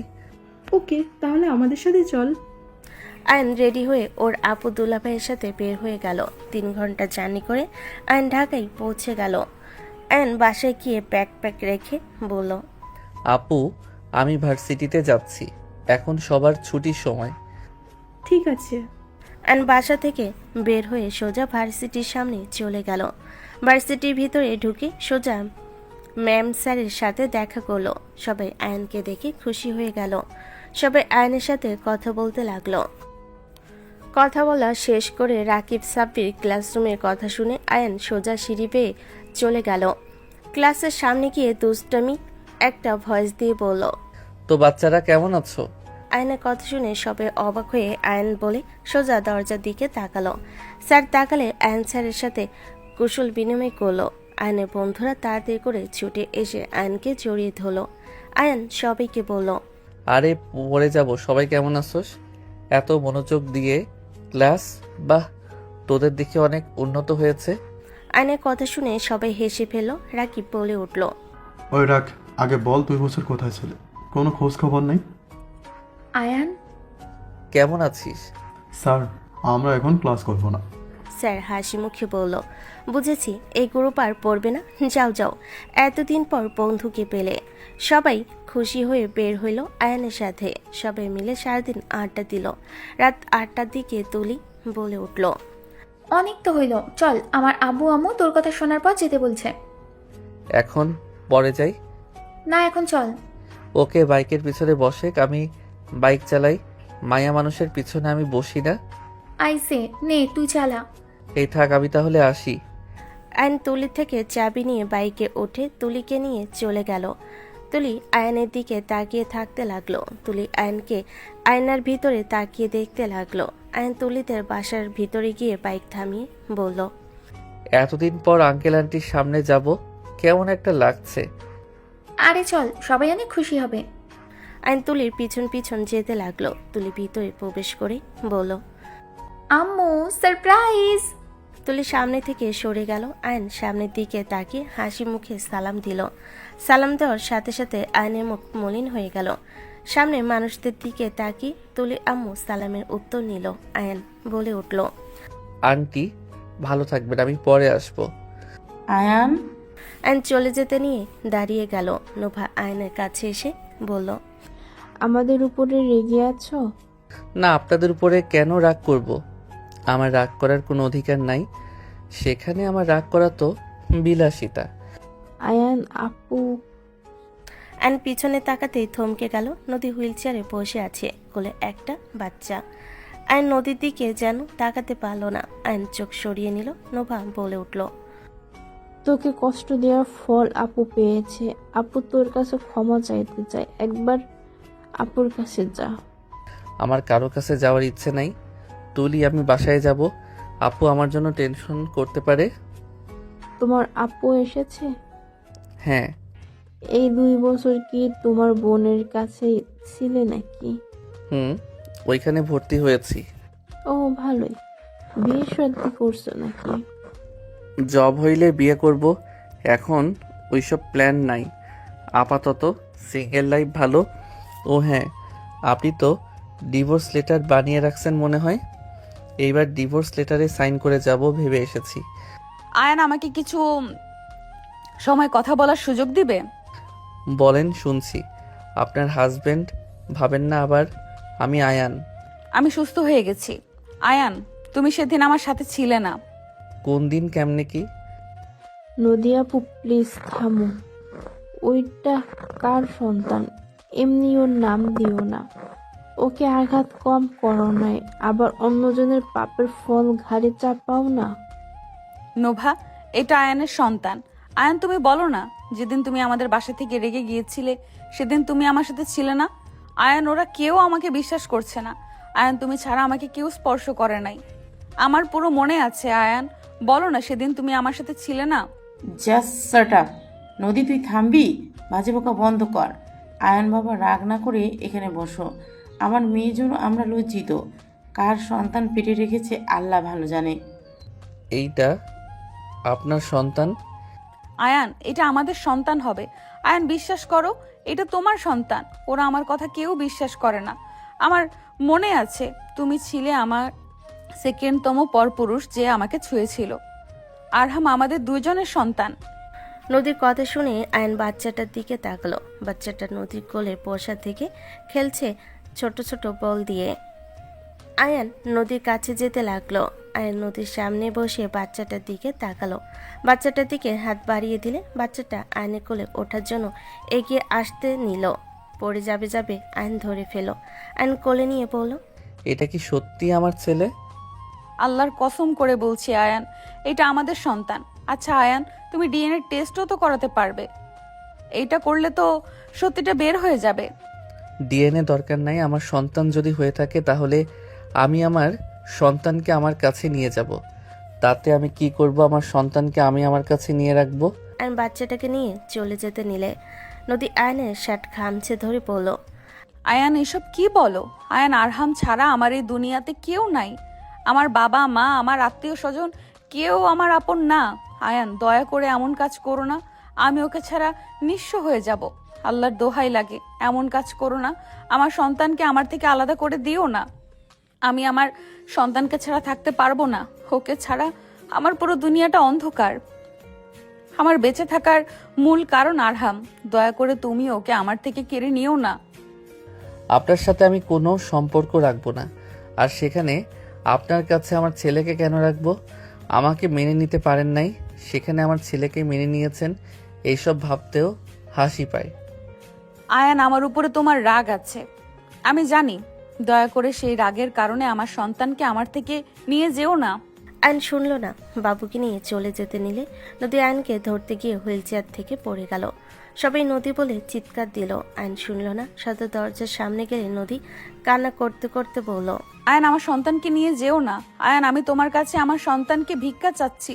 ওকে, তাহলে আমাদের সাথে চল। আয়ন রেডি হয়ে ওর আপু দুলাভাইয়ের সাথে বের হয়ে গেল। 3 ঘন্টা জার্নি করে আয়ন ঢাকায় পৌঁছে গেল। আয়ন বাসায় গিয়ে ব্যাকপ্যাক রেখে বলল, আপু, আমি ভার্সিটিতে যাচ্ছি, এখন সবার ছুটির সময়। ঠিক আছে। আয়ন বাসা থেকে বের হয়ে সোজা ভার্সিটির সামনে চলে গেল। ভার্সিটির ভিতরে ঢুকে সোজা ম্যাম স্যারের সাথে দেখা করলো। সবাই আয়নকে দেখে খুশি হয়ে গেল। সবাই আয়নের সাথে কথা বলতে লাগলো। কথা বলা শেষ করে রাকিব সাব্বির ক্লাসরুমের কথা শুনে আয়ন সোজা সিঁড়ি বেয়ে চলে গেল। ক্লাসের সামনে গিয়ে দুষ্টমি একটা ভয়েস দিয়ে বলল, তো বাচ্চারা কেমন আছো? আয়নের কথা শুনে সবাই অবাক হয়ে আয়ন বলে সোজা দরজার দিকে তাকালো। স্যার তাকালে আয়ন স্যারের সাথে কুশল বিনিময় করলো। আয়নের বন্ধুরা তাড়াতাড়ি করে ছুটে এসে আয়নকে জড়িয়ে ধরলো। আয়ন সবাইকে বলল, আরে পড়ে যাব, সবাই কেমন আছোস? এত মনোযোগ দিয়ে ক্লাস, বাহ, তোদের দিকে অনেক উন্নত হয়েছে। আয়নের কথা শুনে সবাই হেসে ফেলল। রাকিব বলে উঠল, ওই রাখ, আগে বল 2 বছর কোথায় ছিলে? কোনো খোঁজ খবর নেই? আয়ান, কেমন আছিস? স্যার, আমরা এখন ক্লাস করব না। স্যার হাসি মুখে বলল, বুঝেছি, এই গ্রুপ আর পড়বে না, যাও যাও। এতদিন পর বন্ধুকে পেলে। সবাই খুশি হয়ে বের হইল আয়নের সাথে। সবাই মিলে সারাদিন আড্ডা দিল। রাত 8টার দিকে তুলি বলে উঠল, অনেক তো হইল, চল। আমার আব্বু আম্মু তোর কথা শোনার পর যেতে বলছে। এখন পরে যাই? না, এখন চল। ওকে, বাইকের পিছনে বসে, আমি বাইক চালাই। মায়া মানুষের পিছনে আমি বসি না। আইসে নে, তুই চালা। এই থাক, আমি তাহলে আসি। আয়ন তুলির থেকে চাবি নিয়ে বাইকে উঠে তুলিকে নিয়ে চলে গেল। তুলি আয়নের দিকে তাকিয়ে থাকতে লাগলো। তুলি আয়নকে আয়নার ভিতরে তাকিয়ে দেখতে লাগলো। আয়ন তুলিদের বাসার ভিতরে গিয়ে বাইক থামিয়ে বলল, এতদিন পর আঙ্কেল আন্টির সামনে যাব, কেমন একটা লাগছে। আরে চল, সবাই অনেক খুশি হবে। আয়ন তুলির পিছন পিছন যেতে লাগলো। তুলি ভিতরে প্রবেশ করে বলল, আম্মু সারপ্রাইজ। তুলি সামনে থেকে সরে গেল। আয়ন সামনের দিকে তাকিয়ে হাসি মুখে সালাম দিল। সালাম দেওয়ার সাথে সাথে আয়নের মুখ মলিন হয়ে গেল। সামনে মানুষদের দিকে তাকিয়ে তুলি আম্মু সালামের উত্তর নিল। আয়ন বলে উঠল, আন্টি ভালো থাকবেন, আমি পরে আসবো। আয়ান, আয়ন চলে যেতে নিয়ে দাঁড়িয়ে গেল। নোভা আয়নের কাছে এসে বলল, আমাদের উপরে রেগে আছো? না, আপনাদের উপরে কেন রাগ করব? আমার রাগ করার কোনো অধিকার নাই। সেখানে আমার রাগ করা তো বিলাসিতা। আয়ান আপু। আয়ন পিছনে তাকাতেই থমকে গেল। নদী হুইল চেয়ারে বসে আছে, কোলে একটা বাচ্চা। আয়ন নদীর দিকে যেন তাকাতে পারল না। আয়ন চোখ সরিয়ে নিল। নোভা বলে উঠল, তোকে কষ্ট দেওয়ার ফল আপু পেয়েছে। আপু তোর কাছে ক্ষমা চাইতে চায়, একবার আপুর কাছে যা। আমার কারো কাছে যাওয়ার ইচ্ছে নাই। তুলি, আমি বাসায় যাব। আপু আমার জন্য টেনশন করতে পারে। তোমার আপু এসেছে? হ্যাঁ। এই 2 বছর কি তোমার বোনের কাছেই ছিলে নাকি? ওইখানে ভর্তি হয়েছি। ও ভালোই। বিয়ে শাদী করছো নাকি? জব হইলে বিয়ে করব, এখন ওইসব প্ল্যান নাই। আপাতত সিঙ্গেল লাইফ ভালো। ও হ্যাঁ, আপনি তো ডিভোর্স লেটার বানিয়ে রাখছেন মনে হয়। এইবার ডিভোর্স লেটারে সাইন করে যাব ভেবে এসেছি। আয়ান, আমাকে কিছু সময় কথা বলার সুযোগ দিবে? বলেন, শুনছি। আপনার হাজবেন্ড ভাবেন না আবার। আমি আয়ান। আমি সুস্থ হয়ে গেছি। আয়ান, তুমি সেদিন আমার সাথে ছিলে না। কোন দিন, কেমনে কি? নদী আপু প্লিজ থামো। ওইটা কার সন্তান? এমনি ওর নাম দিও না। ওকে আঘাত কম করো নাই, আবার অন্যজনের পাপের ফল ঘাড়ে চাপাও না। নোভা, এটা আয়ানের সন্তান। আয়ান, তুমি বলো না, যেদিন তুমি আমাদের বাসা থেকে রেগে গিয়েছিলে সেদিন তুমি আমার সাথে ছিলে না? আয়ান, ওরা কেউ আমাকে বিশ্বাস করছে না। আয়ান, তুমি ছাড়া আমাকে কেউ স্পর্শ করে নাই। আমার পুরো মনে আছে। আয়ান, বলো না, সেদিন তুমি আমার সাথে ছিলে না? Just shut up. নদী, তুই থামবি? বাজে বকা বন্ধ কর। আয়ান বাবা, রাগ না করে এখানে বসো। আমার মেয়ের জন্য আমরা লজ্জিত। কার সন্তান পেটে রেখেছে আল্লাহ ভালো জানে। এইটা আপনার সন্তান? আয়ান, এটা আমাদের সন্তান হবে। আয়ান, বিশ্বাস করো, এটা তোমার সন্তান। ওরা আমার কথা কেউ বিশ্বাস করে না। আমার মনে আছে, তুমি ছিলে আমার সেকেন্ডতম পরপুরুষ যে আমাকে ছুঁয়েছিল। আরহাম আমাদের দুজনের সন্তান। নদীর কথা শুনে আয়ন বাচ্চাটার দিকে তাকালো। বাচ্চাটা নদীর কোলে বসা থেকে খেলছে ছোট ছোট বল দিয়ে। আয়ান নদীর কাছে যেতে লাগলো। আয়ান নদীর সামনে বসে বাচ্চাটার দিকে তাকালো। বাচ্চাটার দিকে হাত বাড়িয়ে দিলে বাচ্চাটা আয়নের কোলে ওঠার জন্য এগিয়ে আসতে নিল। পড়ে যাবে যাবে আয়ন ধরে ফেলো। আয়ন কোলে নিয়ে বলল, এটা কি সত্যি আমার ছেলে? আল্লাহর কসম করে বলছি আয়ান, এটা আমাদের সন্তান। আচ্ছা আয়ান, তুমি ডিএনএ টেস্টও তো করাতে পারবে। এইটা করলে তো সত্যিটা বের হয়ে যাবে। ডিএনএ দরকার নাই। আমার সন্তান যদি হয়ে থাকে তাহলে আমি আমার সন্তানকে আমার কাছে নিয়ে যাব। তাতে আমি কি করব? আমার সন্তানকে আমি আমার কাছে নিয়ে রাখবো। আয়ন বাচ্চাটাকে নিয়ে চলে যেতে নিলে নদী আয়নের শার্ট খামছে ধরে বলল, আয়ান, এসব কি বলো? আয়ান, আরহাম ছাড়া আমার এই দুনিয়াতে কেউ নাই। আমার বাবা মা, আমার আত্মীয় স্বজন, কেউ আমার আপন না। আয়ান, দয়া করে এমন কাজ করো না। আমি ওকে ছাড়া নিঃস্ব হয়ে যাব। আল্লাহর দোহাই লাগে, এমন কাজ করো না। আমার সন্তানকে আমার থেকে আলাদা করে দিও না। আমি আমার সন্তানকে ছাড়া থাকতে পারবো না। ওকে ছাড়া আমার পুরো দুনিয়াটা অন্ধকার। আমার বেঁচে থাকার মূল কারণ আরহাম। দয়া করে তুমি ওকে আমার থেকে কেড়ে নিও না। আপনার সাথে আমি কোনো সম্পর্ক রাখবো না। আর সেখানে আপনার কাছে আমার ছেলেকে কেন রাখবো? আমাকে মেনে নিতে পারেন নাই, সেখানে আমার ছেলেকে মেনে নিয়েছেন। এইসব ভাবতেও হাসি পায়। আয়ান, আমার উপরে তোমার রাগ আছে, আমি জানি। দয়া করে সেই রাগের কারণে আমার সন্তানকে আমার থেকে নিয়ে যেও না। আয়ন শুনল না। বাবুকে নিয়ে চলে যেতে নিলে নদী আয়নকে ধরতে গিয়ে হুইল চেয়ার থেকে পড়ে গেল। সবাই নদী বলে চিৎকার দিল। আয়ন শুনল না। সাথে দরজার সামনে গেলে নদী কান্না করতে করতে বলল, আয়ান, আমার সন্তানকে নিয়ে যেও না। আয়ান, আমি তোমার কাছে আমার সন্তানকে ভিক্ষা চাচ্ছি।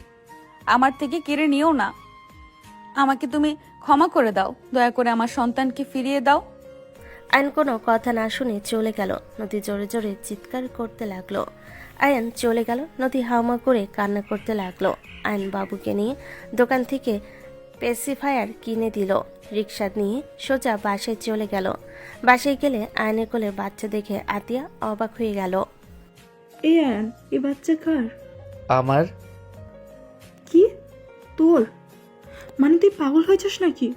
আমার থেকে কেড়ে নিও না। আমাকে তুমি ক্ষমা করে দাও। দয়া করে আমার সন্তানকে ফিরিয়ে দাও। আয়ন কোনো কথা না শুনে চলে গেল। নদী জোরে জোরে চিৎকার করতে লাগলো। আয়ন চলে গেল। নদী হাওমা করে কান্না করতে লাগলো। আয়ন বাবুকে নিয়ে দোকান থেকে পেসিফায়ার কিনে দিল। রিক্সা নিয়ে সোজা বাসায় চলে গেল। বাসায় গেলে আয়নের কোলে বাচ্চা দেখে আতিয়া অবাক হয়ে গেল। এই আয়ান, এই বাচ্চা কার? আমার। কি তোর? মানে তুই পাগল হয়েছিস নাকি?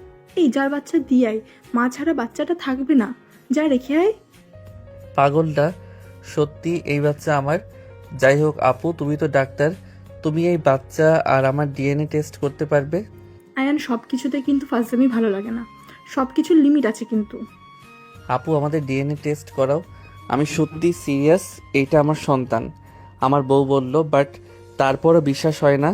এই যার বাচ্চা দিয়াই, মা ছাড়া বাচ্চাটা থাকবে না। যা রেখে আয়। পাগলটা সত্যি, এই বাচ্চা আমার। যাই হোক আপু, তুমি তো ডাক্তার, তুমি এই বাচ্চা আর আমার ডিএনএ টেস্ট করতে পারবে? আয়ান, সব কিছুতে কিন্তু ফাজলামি ভালো লাগে না। সব কিছুর লিমিট আছে কিন্তু। আপু, আমাদের ডিএনএ টেস্ট করাও। আমি সত্যি সিরিয়াস, এইটা আমার সন্তান। আমার বউ বলল, বাট তারপরও বিশ্বাস হয় না।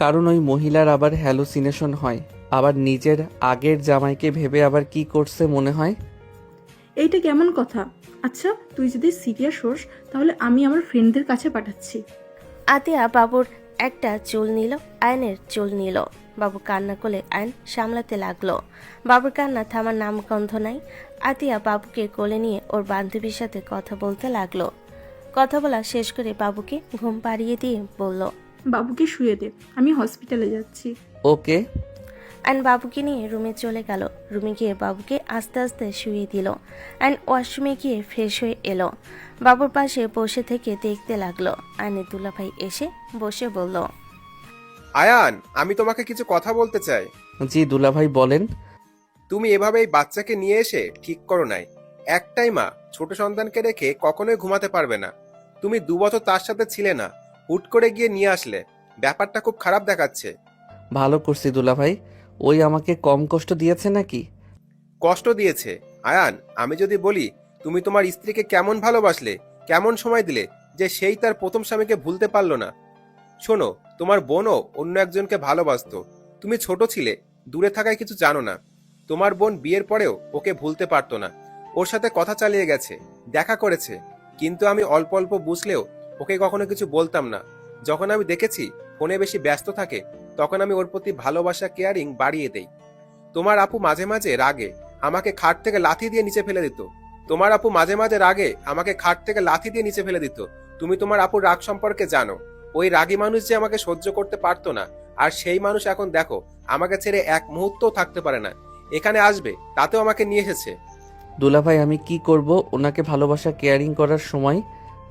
কারণ ওই মহিলার আবার হ্যালুসিনেশন হয়, আবার নিজের আগের জামাইকে ভেবে আবার কি করছে মনে হয়। এইটা কেমন কথা? আচ্ছা, তুই যদি সিরিয়াস হোস তাহলে আমি আমার ফ্রেন্ডদের কাছে পাঠাচ্ছি। আতিয়া বাবুর একটা চুল নিল, আয়নের চুল নিল। বাবু কান্না করলে আয়ন সামলাতে লাগলো। বাবুর কান্না থামার নামগন্ধ নাই। আতিয়া বাবুকে কোলে নিয়ে ওর বান্ধবীর সাথে কথা বলতে লাগলো। কথা বলা শেষ করে বাবুকে ঘুম পাড়িয়ে দিয়ে বলল, বাবুকে শুয়ে দে, আমি হসপিটালে যাচ্ছি। ওকে। আয়ন বাবুকে নিয়ে রুমে চলে গেল। রুমে গিয়ে বাবুকে আস্তে আস্তে শুয়ে দিল। আয়ন ওয়াশরুমে গিয়ে ফ্রেশ হয়ে এলো। বাবুর পাশে বসে থেকে দেখতে লাগলো। আয়নের দুলাভাই এসে বসে বলল, আয়ান, আমি তোমাকে কিছু কথা বলতে চাই। জি দুলাভাই, বলেন। তুমি এভাবে এই বাচ্চাকে নিয়ে এসে ঠিক করো নাই। একটাই মা ছোট সন্তানকে রেখে কখনোই ঘুমাতে পারবে না। তুমি 2 বছর তার সাথে ছিলে না, হুট করে গিয়ে নিয়ে আসলে। ব্যাপারটা খুব খারাপ দেখাচ্ছে। ভালো করছি দুলাভাই। ওই আমাকে কম কষ্ট দিয়েছে নাকি? কষ্ট দিয়েছে, আয়ান, আমি যদি বলি তুমি তোমার স্ত্রীকে কেমন ভালোবাসলে, কেমন সময় দিলে, যে সেই তার প্রথম স্বামীকে ভুলতে পারলো না। শোনো, তোমার বোনও অন্য একজনকে ভালোবাসতো। তুমি ছোট ছিলে, দূরে থাকায় কিছু জানো না। তোমার বোন বিয়ের পরেও ওকে ভুলতে পারতো না। ওর সাথে কথা চালিয়ে গেছে, দেখা করেছে, কিন্তু আমি অল্প অল্প বুঝলেও ওকে কখনো কিছু বলতাম না। যখন আমি দেখেছি ফোনে বেশি ব্যস্ত থাকে, তখন আমি ওর প্রতি ভালোবাসা, কেয়ারিং বাড়িয়ে দেই। তোমার আপু মাঝে মাঝে রাগে আমাকে খাট থেকে লাথি দিয়ে নিচে ফেলে দিত। তুমি তোমার আপুর রাগ সম্পর্কে জানো। ওই রাগী মানুষ যে আমাকে সহ্য করতে পারতো না, আর সেই মানুষ এখন দেখো আমাকে ছেড়ে এক মুহূর্তও থাকতে পারে না। এখানে আসবে তাতেও আমাকে নিয়ে এসেছে। দুলাভাই, আমি কি করব? ওনাকে ভালোবাসা, কেয়ারিং করার সময়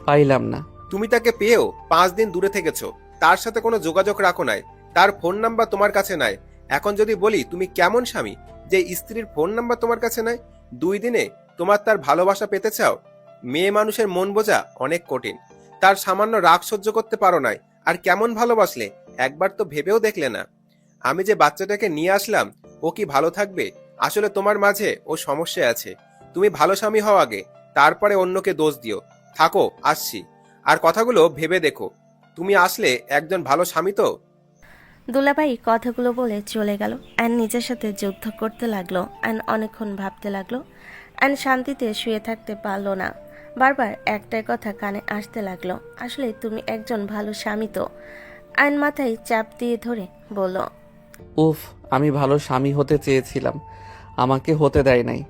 পাইলাম না। তুমি তাকে পেয়েও 5 দিন দূরে থেকেছো, তার সাথে কোনো যোগাযোগ রাখো নাই, তার ফোন নাম্বার তোমার কাছে নাই। এখন যদি বলি তুমি কেমন স্বামী যে স্ত্রীর ফোন নাম্বার তোমার কাছে নাই? 2 দিনে তোমার তার ভালোবাসা পেতে চাও? মেয়ে মানুষের মন বোঝা অনেক কঠিন। তার সামান্য রাগ সহ্য করতে পারো নাই, আর কেমন ভালোবাসলে একবার তো ভেবেও দেখলে না। আমি যে বাচ্চাটাকে নিয়ে আসলাম, ও কি ভালো থাকবে? আসলে তোমার মাঝে ও সমস্যা আছে। তুমি ভালো স্বামী হও আগে, তারপরে অন্যকে দোষ দিও। থাকো, আসছি। আর কথাগুলো ভেবে দেখো, তুমি আসলে একজন ভালো স্বামী তো। দুলাভাই কথাগুলো বলে চলে গেল। অ্যান নিজের সাথে যুদ্ধ করতে লাগলো। অ্যান অনেকক্ষণ ভাবতে লাগলো। অ্যান শান্তিতে শুয়ে থাকতে পারলো না। বারবার একটাই কথা কানে আসতে লাগলো, আসলে তুমি একজন ভালো স্বামী তো। অ্যান মাথায় চাপ দিয়ে ধরে বলল, উফ, আমি ভালো স্বামী হতে চেয়েছিলাম, আমাকে হতে দেয় নাই।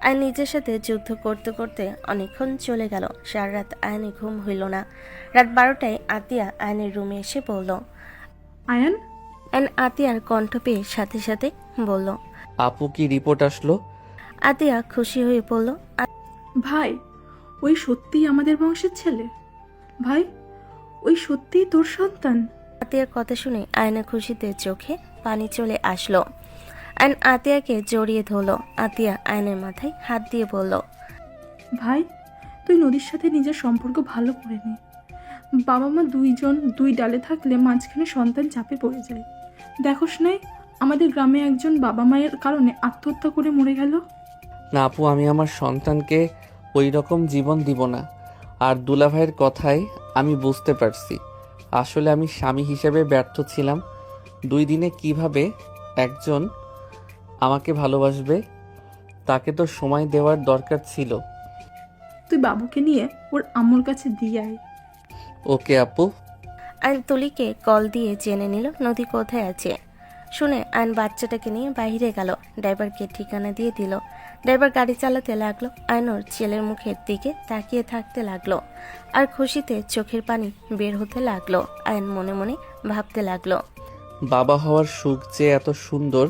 অ্যান নিজের সাথে যুদ্ধ করতে করতে অনেকক্ষণ চলে গেল। সারা রাত আয়নে ঘুম হইল না। রাত 12টায় আতিয়া আয়নের রুমে এসে বলল, আয়ান। অ্যান আতিয়ার কণ্ঠ পেয়ে সাথে সাথে বলল, আপু, কি রিপোর্ট আসলো? আতিয়া খুশি হয়ে বলল, ভাই, ওই সত্যিই আমাদের বংশের ছেলে? ভাই, ওই সত্যিই তোর সন্তান? আতিয়ার কথা শুনে আয়না খুশিতে চোখে পানি চলে আসলো। আয়ন আতিয়াকে জড়িয়ে ধরলো। আতিয়া আয়নের মাথায় হাত দিয়ে বলল, ভাই, তুই নদীর সাথে নিজের সম্পর্ক ভালো করে নে। বাবা মা দুইজন 2 ডালে থাকলে মাঝখানে সন্তান চাপে পড়ে যায়। দেখোস নাই আমাদের গ্রামে একজন বাবা মায়ের কারণে আত্মহত্যা করে মরে গেল? না আপু, আমি আমার সন্তানকে ওই রকম জীবন দিব না। আর দুলাভাইয়ের কথাই আমি বুঝতে পারছি, আসলে আমি স্বামী হিসেবে ব্যর্থ ছিলাম। 2 দিনে কিভাবে একজন আমাকে ভালোবাসবে? তাকে তো সময় দেওয়ার দরকার ছিল। তুই বাবুকে নিয়ে ওর আম্মুর কাছে দিয়ে আয়। ওকে আপু। আয়ন তুলিকে কল দিয়ে জেনে নিল নদী কোথায় আছে। শুনে আয়ন বাচ্চাটাকে নিয়ে বাইরে গেল। ড্রাইভারকে ঠিকানা দিয়ে দিল। ড্রাইভার গাড়ি চালাতে লাগলো। আয়নর ছেলের মুখের দিকে তাকিয়ে থাকতে লাগলো, আর খুশিতে চোখের পানি বের হতে লাগলো। আয়ন মনে মনে ভাবতে লাগলো, বাবা হওয়ার সুখ যে এত সুন্দর,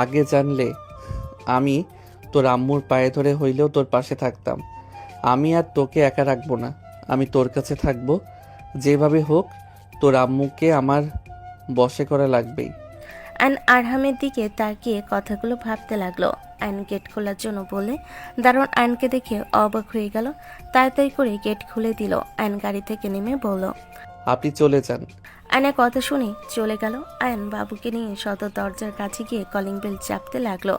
আগে জানলে আমি তোর আম্মুর পায়ে ধরে হইলেও তোর পাশে থাকতাম। আমি আর তোকে একা রাখবো না, আমি তোর কাছে থাকবো। যেভাবে হোক তোর আম্মুকে আমার বশে করা লাগবেই। আয়ন আরহামের দিকে তাকিয়ে কথাগুলো ভাবতে লাগলো। আয়ন গেট খোলার জন্য বলে দারোয়ান আয়নকে দেখে অবাক হয়ে গেল। তাড়াতাড়ি করে গেট খুলে দিল। আয়ন গাড়ি থেকে নেমে বলল, আপনি চলে যান। আয়নের কথা শুনে চলে গেল। আয়ন বাবুকে নিয়ে সদর দরজার কাছে গিয়ে কলিং বেল চাপতে লাগলো।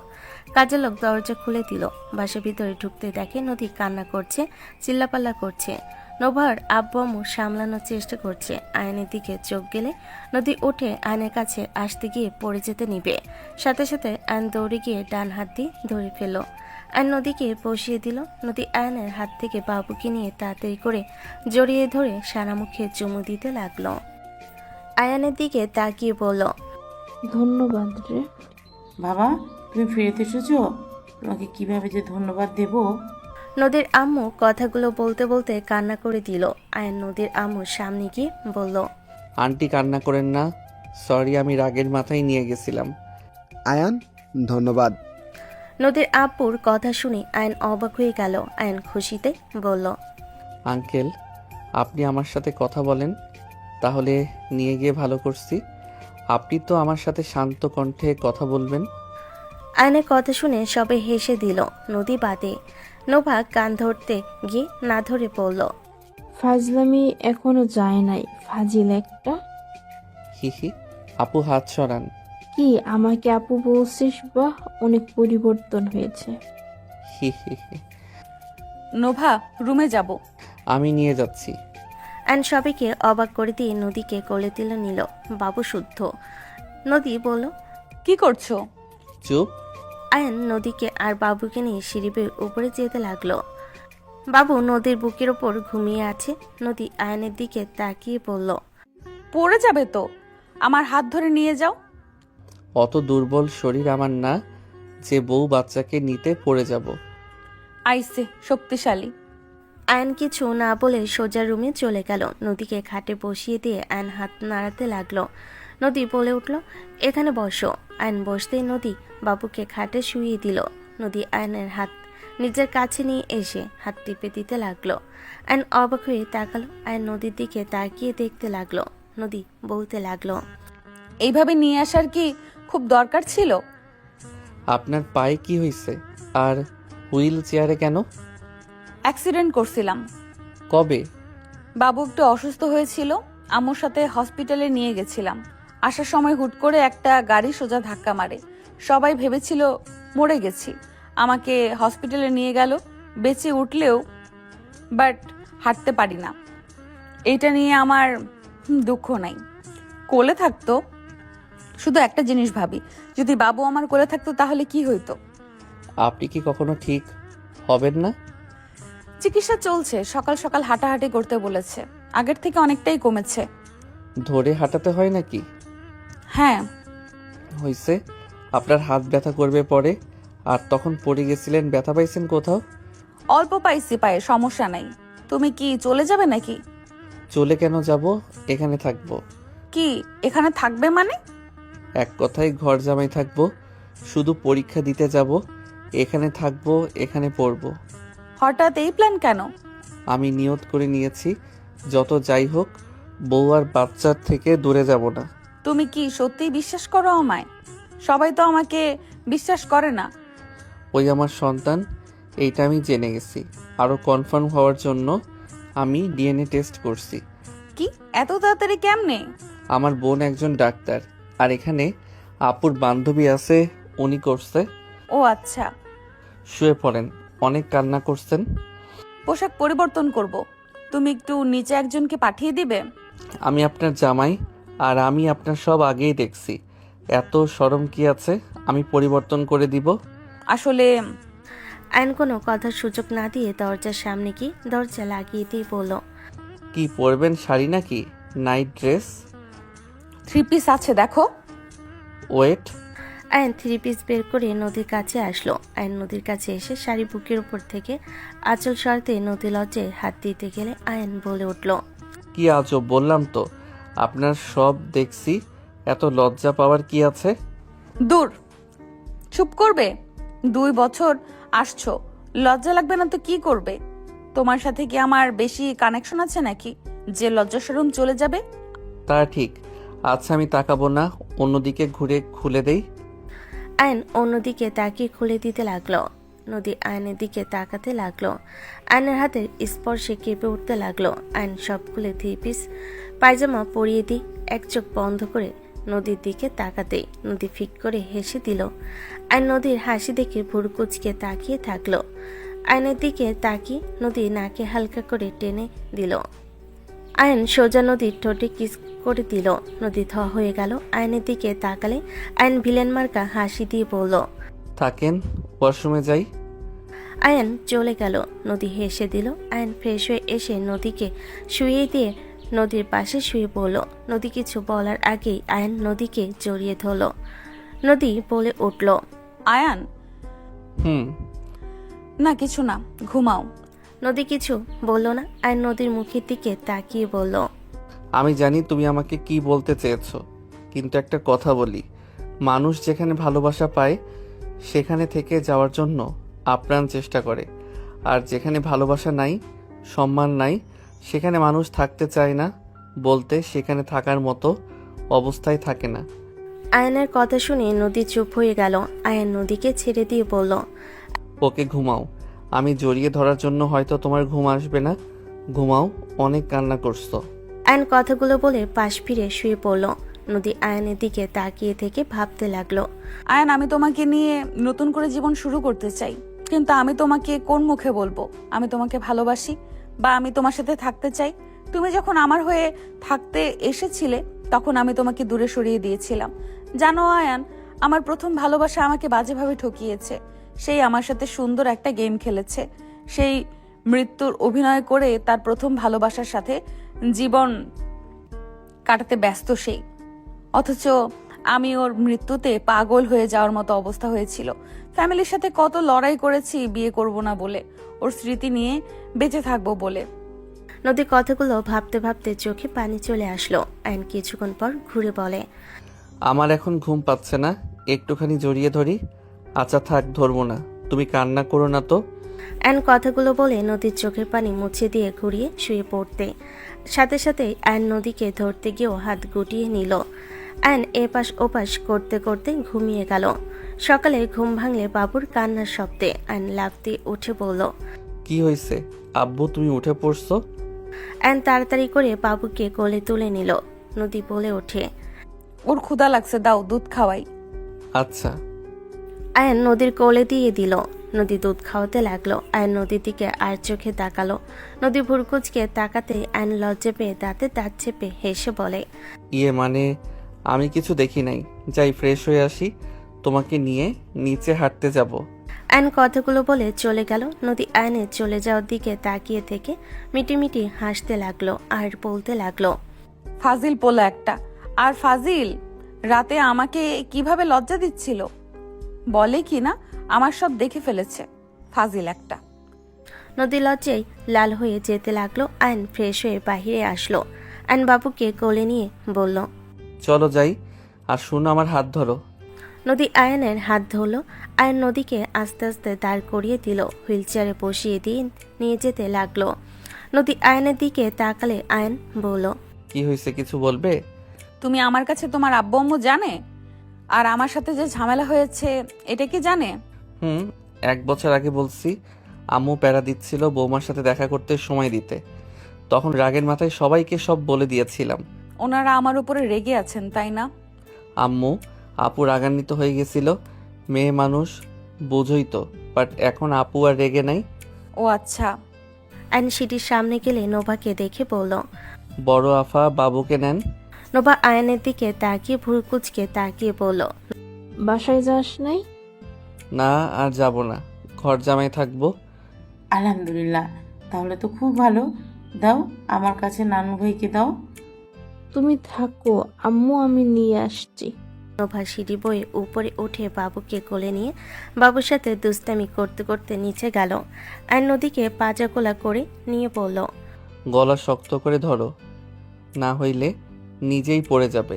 কাজের লোক দরজা খুলে দিল। বাসার ভিতরে ঢুকতে দেখে নদী কান্না করছে, চিল্লাপাল্লা করছে। নোভার আব্বু আম্মু সামলানোর চেষ্টা করছে। আয়নের দিকে চোখ গেলে নদী উঠে আয়নের কাছে আসতে গিয়ে পড়ে যেতে নিবে। সাথে সাথে আয়ন দৌড়ে গিয়ে ডান হাত দিয়ে ধরে ফেলল। আয়ন নদীকে বসিয়ে দিল। নদী আয়নের হাত থেকে বাবুকে নিয়ে তাড়াতাড়ি করে জড়িয়ে ধরে সারা মুখে চুমু দিতে লাগলো। আয়ানের দিকে তাকিয়ে বলল, ধন্যবাদ রে বাবা, তুমি ফিরতে এসেছো? তোমাকে কিভাবে যে ধন্যবাদ দেব। নদীর আম্মু কথাগুলো বলতে বলতে কান্না করে দিল। আয়ান নদীর আম্মুর সামনে গিয়ে বলল, আন্টি কান্না করেন না, সরি, আমি রাগের মাথায় নিয়ে গেছিলাম। আয়ান, ধন্যবাদ। নদীর আব্বুর কথা শুনে আয়ন অবাক হয়ে গেল। আয়ন খুশিতে বলল, আঙ্কেল, আপনি আমার সাথে কথা বলেন, তাহলে নিয়ে গিয়ে ভালো করছি। আপনি তো আমার সাথে শান্ত কণ্ঠে কথা বলবেন। আয়নের কথা শুনে সবে হেসে দিল, নদী বাদে। নোভা কান ধরতে গিয়ে না ধরে পড়ল, ফাজলামি এখনো যায় নাই, ফাজিল একটা। হিহি। আপু হাত সরান। কি আমাকে আপু বলছিস? বাহ, অনেক পরিবর্তন হয়েছে। হি হি হি। নোভা, রুমে যাব। আমি নিয়ে যাচ্ছি। আয়ন সবাইকে অবাক করে দিয়ে নদীকে কোলে তুলে নিল। বাবু শুদ্ধ। নদী বলল, কি করছো? চুপ। আয়ন নদীকে আর বাবুকে নিয়ে সিঁড়ি বেয়ে উপরে যেতে লাগলো। বাবু নদীর বুকের ওপর ঘুমিয়ে আছে। নদী আয়নের দিকে তাকিয়ে বলল, পড়ে যাবে তো, আমার হাত ধরে নিয়ে যাও। অত দুর্বল শরীর আমার না যে বউ বাচ্চাকে নিতে পড়ে যাব। আইসে শক্তিশালী। আয়ন কিছু না বলে সোজা রুমে চলে গেল। নদীকে খাটে বসিয়ে দিয়ে আয়ন হাত নাড়াতে লাগলো। নদী বলে উঠল, এখানে বসো। আয়ন বসতেই নদী বাবুকে খাটে শুইয়ে দিল। নদী আয়নের হাত নিজের কাছে নিয়ে এসে হাত টিপে দিতে লাগলো। আয়ন অবাক হয়ে তাকালো। আয়ন নদীর দিকে তাকিয়ে দেখতে লাগলো। নদী বলতে লাগলো, এইভাবে নিয়ে আসার কি খুব দরকার ছিল? আপনার পায়ে কি হয়েছে? আর হুইল চেয়ারে কেন? অ্যাক্সিডেন্ট করছিলাম। কবে? বাবু একটু অসুস্থ হয়েছিল, আম্মুর সাথে হসপিটালে নিয়ে গেছিলাম। আসার সময় হুট করে একটা গাড়ি সোজা ধাক্কা মারে। সবাই ভেবেছিল মরে গেছি। আমাকে হসপিটালে নিয়ে গেল, বেঁচে উঠলেও বাট হাঁটতে পারি না। এটা নিয়ে আমার দুঃখ নাই। কোলে থাকতো, শুধু একটা জিনিস ভাবি, যদি বাবু আমার কোলে থাকতো তাহলে কি হইতো। আপনি কি কখনো ঠিক হবেন না? চিকিৎসা চলছে, সকাল সকাল হাঁটাহাঁটি করতে বলেছে, আগের থেকে অনেকটাই কমেছে। ধরে হাঁটাতে হয় নাকি? হ্যাঁ। হয়েছে, আপনার হাত ব্যথা করবে পরে। আর তখন পড়ে গেছিলেন, ব্যথা পাইছেন কোথাও? অল্প পাইছি পায়ে, সমস্যা নাই। তুমি কি চলে যাবে নাকি? চলে কেন যাব, এখানে থাকবো। কি এখানে থাকবে মানে? এক কথায় ঘর জামাই থাকবো, শুধু পরীক্ষা দিতে যাব। এখানে থাকবো, এখানে পড়বো। হঠাৎ এই প্ল্যান কেন? আমি নিয়ত করে নিয়েছি, যত যাই হোক বউ আর বাচ্চার থেকে দূরে যাব না। তুমি কি সত্যিই বিশ্বাস করো আমায়? সবাই তো আমাকে বিশ্বাস করে না। ওই আমার সন্তান, এইটা আমি জেনে গেছি। আরও কনফার্ম হওয়ার জন্য আমি ডিএনএ টেস্ট করছি। কি এত তাড়াতাড়ি কেমনে? আমার বোন একজন ডাক্তার, আর এখানে আপুর বান্ধবী আছে, উনি করছে। ও আচ্ছা। শুয়ে পড়েন, অনেক কান্না করছেন। পোশাক পরিবর্তন করব, তুমি একটু নিচে একজনকে পাঠিয়ে দিবে। আমি আপনার জামাই, আর আমি আপনার সব আগেই দেখছি। এত শরম কি আছে? আমি পরিবর্তন করে দিব। আসলে আয়ন কোনো কথার সুযোগ না দিয়ে দরজার সামনে কি দরজা লাগিয়ে দিয়ে বলল, কি পরবেন, শাড়ি নাকি নাইট ড্রেস? 3 পিস আছে দেখো। ওয়েট। আয়ন 3 পিস বের করে নদীর কাছে আসলো। আয়ন নদীর কাছে এসে শাড়ি বুকের উপর থেকে আঁচল সরাতে নদী লজ্জায় হাত দিতে গেলে আয়ন বলে উঠল, কি আজব, বললাম তো আপনার সব দেখছি, এত লজ্জা পাওয়ার কি আছে? দূর, চুপ করবে। 2 বছর আসছো, লজ্জা লাগবে না তো কি করবে? তোমার সাথে কি আমার বেশি কানেকশন আছে নাকি যে লজ্জা শরম চলে যাবে? তা ঠিক। আচ্ছা আমি তাকাবো না, অন্যদিকে ঘুরে খুলে দেই। আয়ন অন্যদিকে তাকিয়ে খুলে দিতে লাগলো। নদী আয়নের দিকে তাকাতে লাগলো। আয়নের হাতের স্পর্শে কেঁপে উঠতে লাগলো। আয়ন সব খুলে 3 পিস পায়জামা পরিয়ে দিই। এক চোখ বন্ধ করে নদীর দিকে তাকাতেই নদী ফিক করে হেসে দিল। আয়ন নদীর হাসি দেখে ভুরু কুচকে তাকিয়ে থাকলো। আয়নের দিকে তাকিয়ে নদী নাকে হালকা করে টেনে দিল। আয়ন সোজা নদীর ঠোঁটে কিস করে দিল। নদী থ হয়ে গেল। আয়নের দিকে তাকালে আয়ন ভিলেন মার্কা হাসি দিয়ে বলল, থাকেন, ওয়াশরুমে যাই। আয়ন চলে গেল। নদী হেসে দিল। আয়ন ফ্রেশ হয়ে এসে নদীকে শুইয়ে দিয়ে নদীর পাশে শুয়ে পড়ল। নদী কিছু বলার আগেই আয়ন নদীকে জড়িয়ে ধরল। নদী বলে উঠল, আয়ান। না কিছু না, ঘুমাও। নদী কিছু বলল না। আয়ন নদীর মুখের দিকে তাকিয়ে বলল, আমি জানি তুমি আমাকে কি বলতে চেয়েছো, কিন্তু একটা কথা বলি, মানুষ যেখানে ভালোবাসা পায় সেখানে থেকে যাওয়ার জন্য আপ্রাণ চেষ্টা করে, আর যেখানে ভালোবাসা নাই, সম্মান নাই, সেখানে মানুষ থাকতে চায় না, বলতে সেখানে থাকার মতো অবস্থায় থাকে না। আয়নের কথা শুনে নদী চুপ হয়ে গেল। আয়ন নদীকে ছেড়ে দিয়ে বলল, ওকে ঘুমাও। আমি জড়িয়ে ধরার জন্য হয়তো তোমার ঘুম আসবে না, ঘুমাও, অনেক কান্না করছো। আয়ন কথাগুলো বলে পাশ ফিরে শুয়ে পড়ল। নদী আয়নের দিকে তাকিয়ে থেকে ভাবতে লাগলো, আয়ান, আমি তোমাকে নিয়ে নতুন করে জীবন শুরু করতে চাই। কিন্তু আমি তোমাকে কোন মুখে বলবো আমি তোমাকে ভালোবাসি বা আমি তোমার সাথে থাকতে চাই? তুমি যখন আমার হয়ে থাকতে এসেছিলে তখন আমি তোমাকে দূরে সরিয়ে দিয়েছিলাম। জানো আয়ান, আমার প্রথম ভালোবাসা আমাকে বাজেভাবে ঠকিয়েছে। সেই আমার সাথে সুন্দর একটা গেম খেলেছে, সেই মৃত্যুর অভিনয় করে তার প্রথম ভালোবাসার সাথে জীবন কাটাতে ব্যস্ত সেই। অথচ আমি ওর মৃত্যুতে পাগল হয়ে যাওয়ার মতো অবস্থা হয়েছিল। ফ্যামিলির সাথে কত লড়াই করেছি বিয়ে করব না বলে, ওর স্মৃতি নিয়ে বেঁচে থাকবো বলে। নদী কথাগুলো ভাবতে ভাবতে চোখে পানি চলে আসলো। আয়ন কিছুক্ষণ পর ঘুরে বলে, আমার এখন ঘুম পাচ্ছে না, একটুখানি জড়িয়ে ধরি। আচ্ছা থাক, ধরবো না, তুমি কান্না করো না তো। আয়ন কথাগুলো বলে নদীর চোখের পানি মুছে দিয়ে ঘুরিয়ে শুয়ে পড়তে, সাথে সাথে আয়ন নদীকে ধরতে গিয়েও হাত গুটিয়ে নিল। আয়ন এপাশ ওপাশ করতে করতে ঘুমিয়ে গেল। সকালে ঘুম ভাঙলে বাবুর কান্নার শব্দে আয়ন লাফ দিয়ে উঠে বলল, কি হয়েছে আব্বু, তুমি উঠে পড়ছো? আয়ন তাড়াতাড়ি করে বাবুকে কোলে তুলে নিল। নদী বলে ওঠে, ওর ক্ষুধা লাগছে, দাও দুধ খাওয়াই। আচ্ছা। আয়ন নদীর কোলে দিয়ে দিল। নদী দুধ খাওয়াতে লাগলো। আয়ন নদীর দিকে আর চোখে তাকালো। নদী ভুরকুচকে তাকাতে আয়ন লজ্জা পেয়ে দাঁতে দাঁত চেপে হেসে বলে, ইয়ে মানে আমি কিছু দেখি নাই, যাই ফ্রেশ হয়ে আসি, তোমাকে নিয়ে নিচে হাঁটতে যাব। আয়ন কথাগুলো বলে চলে গেল। নদী আয়নের চলে যাওয়ার দিকে তাকিয়ে থেকে মিটিমিটি হাসতে লাগলো আর বলতে লাগলো, ফাজিল পোলা একটা। আর ফাজিল রাতে আমাকে কিভাবে লজ্জা দিচ্ছিল, বলে কি না আমার সব দেখে ফেলেছে, ফাজিল একটা। নদী লজ্জায় লাল হয়ে যেতে লাগলো। আয়ন ফ্রেশ হয়ে বাহিরে আসলো। আয়ন বাবুকে কোলে নিয়ে বলল, চলো যাই, আর শুনো আমার হাত ধরো। নদী আয়নের হাত ধরলো। আয়ন নদীকে আস্তে আস্তে দাঁড় করিয়ে দিল। হুইল চেয়ারে বসিয়ে দিয়ে নিয়ে যেতে লাগলো। নদী আয়নের দিকে তাকালে আয়ন বলল, কি হয়েছে, কিছু বলবে? তুমি আমার কাছে তোমার আব্বু আম্মু জানে? আর আমার সাথে যে ঝামেলা হয়েছে এটা কি জানে? 1 বছর আগে বলছি, আম্মু প্যারা দিচ্ছিল বৌমার সাথে দেখা করতে সময় দিতে, তখন রাগের মাথায় সবাইকে সব বলে দিয়েছিলাম। ওনারা আমার উপরে রেগে আছেন তাই না? আম্মু আপু রাগান্বিত হয়ে গেছিল, মেয়ে মানুষ বুঝই তো, বাট এখন আপু আর রেগে নাই। ও আচ্ছা। আয়ন সিটির সামনে গেলে নোভাকে দেখে বলল, বড় আফা বাবুকে নেন। নোভা আয়নের দিকে তাকিয়ে ভুরকুচকে তাকিয়ে বলল, বাসায় যাস নাই? না আর যাব না, ঘর জামাই থাকবো। আলহামদুলিল্লাহ, তাহলে তো খুব ভালো। দাও আমার কাছে নানু ভাইকে দাও। তুমি থাকো আম্মু, আমি নিয়ে আসছি। নোভা সিঁড়ি বয়ে উপরে উঠে বাবুকে কোলে নিয়ে বাবুর সাথে দুষ্টামি করতে করতে নিচে গেল। আর নদীকে পাজাকোলা করে নিয়ে বলল, গলা শক্ত করে ধরো, না হইলে নিজেই পড়ে যাবে।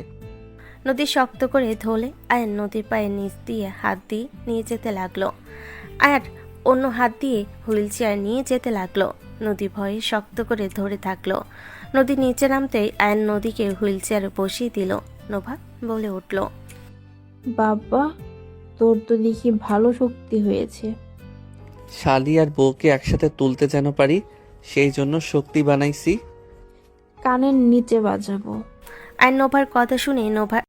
নদী শক্ত করে ধরলে আয়ার নদীর পায়ের নিচ দিয়ে হাত দিয়ে নিয়ে যেতে লাগলো। আয়ার অন্য হাত দিয়ে হুইল চেয়ার নিয়ে যেতে লাগলো। নদী ভয়ে শক্ত করে ধরে থাকলো। নদী নিচে নামতেই আয়ার নদীকে হুইল চেয়ারে বসিয়ে দিল। নোভা বলে উঠল, বাবা তোর তো দেখি ভালো শক্তি হয়েছে। শালি আর বউকে একসাথে তুলতে যেন পারি, সেই জন্য শক্তি বানাইছি। কানের নিচে বাজাবো। আর নোভার কথা শুনে নোভার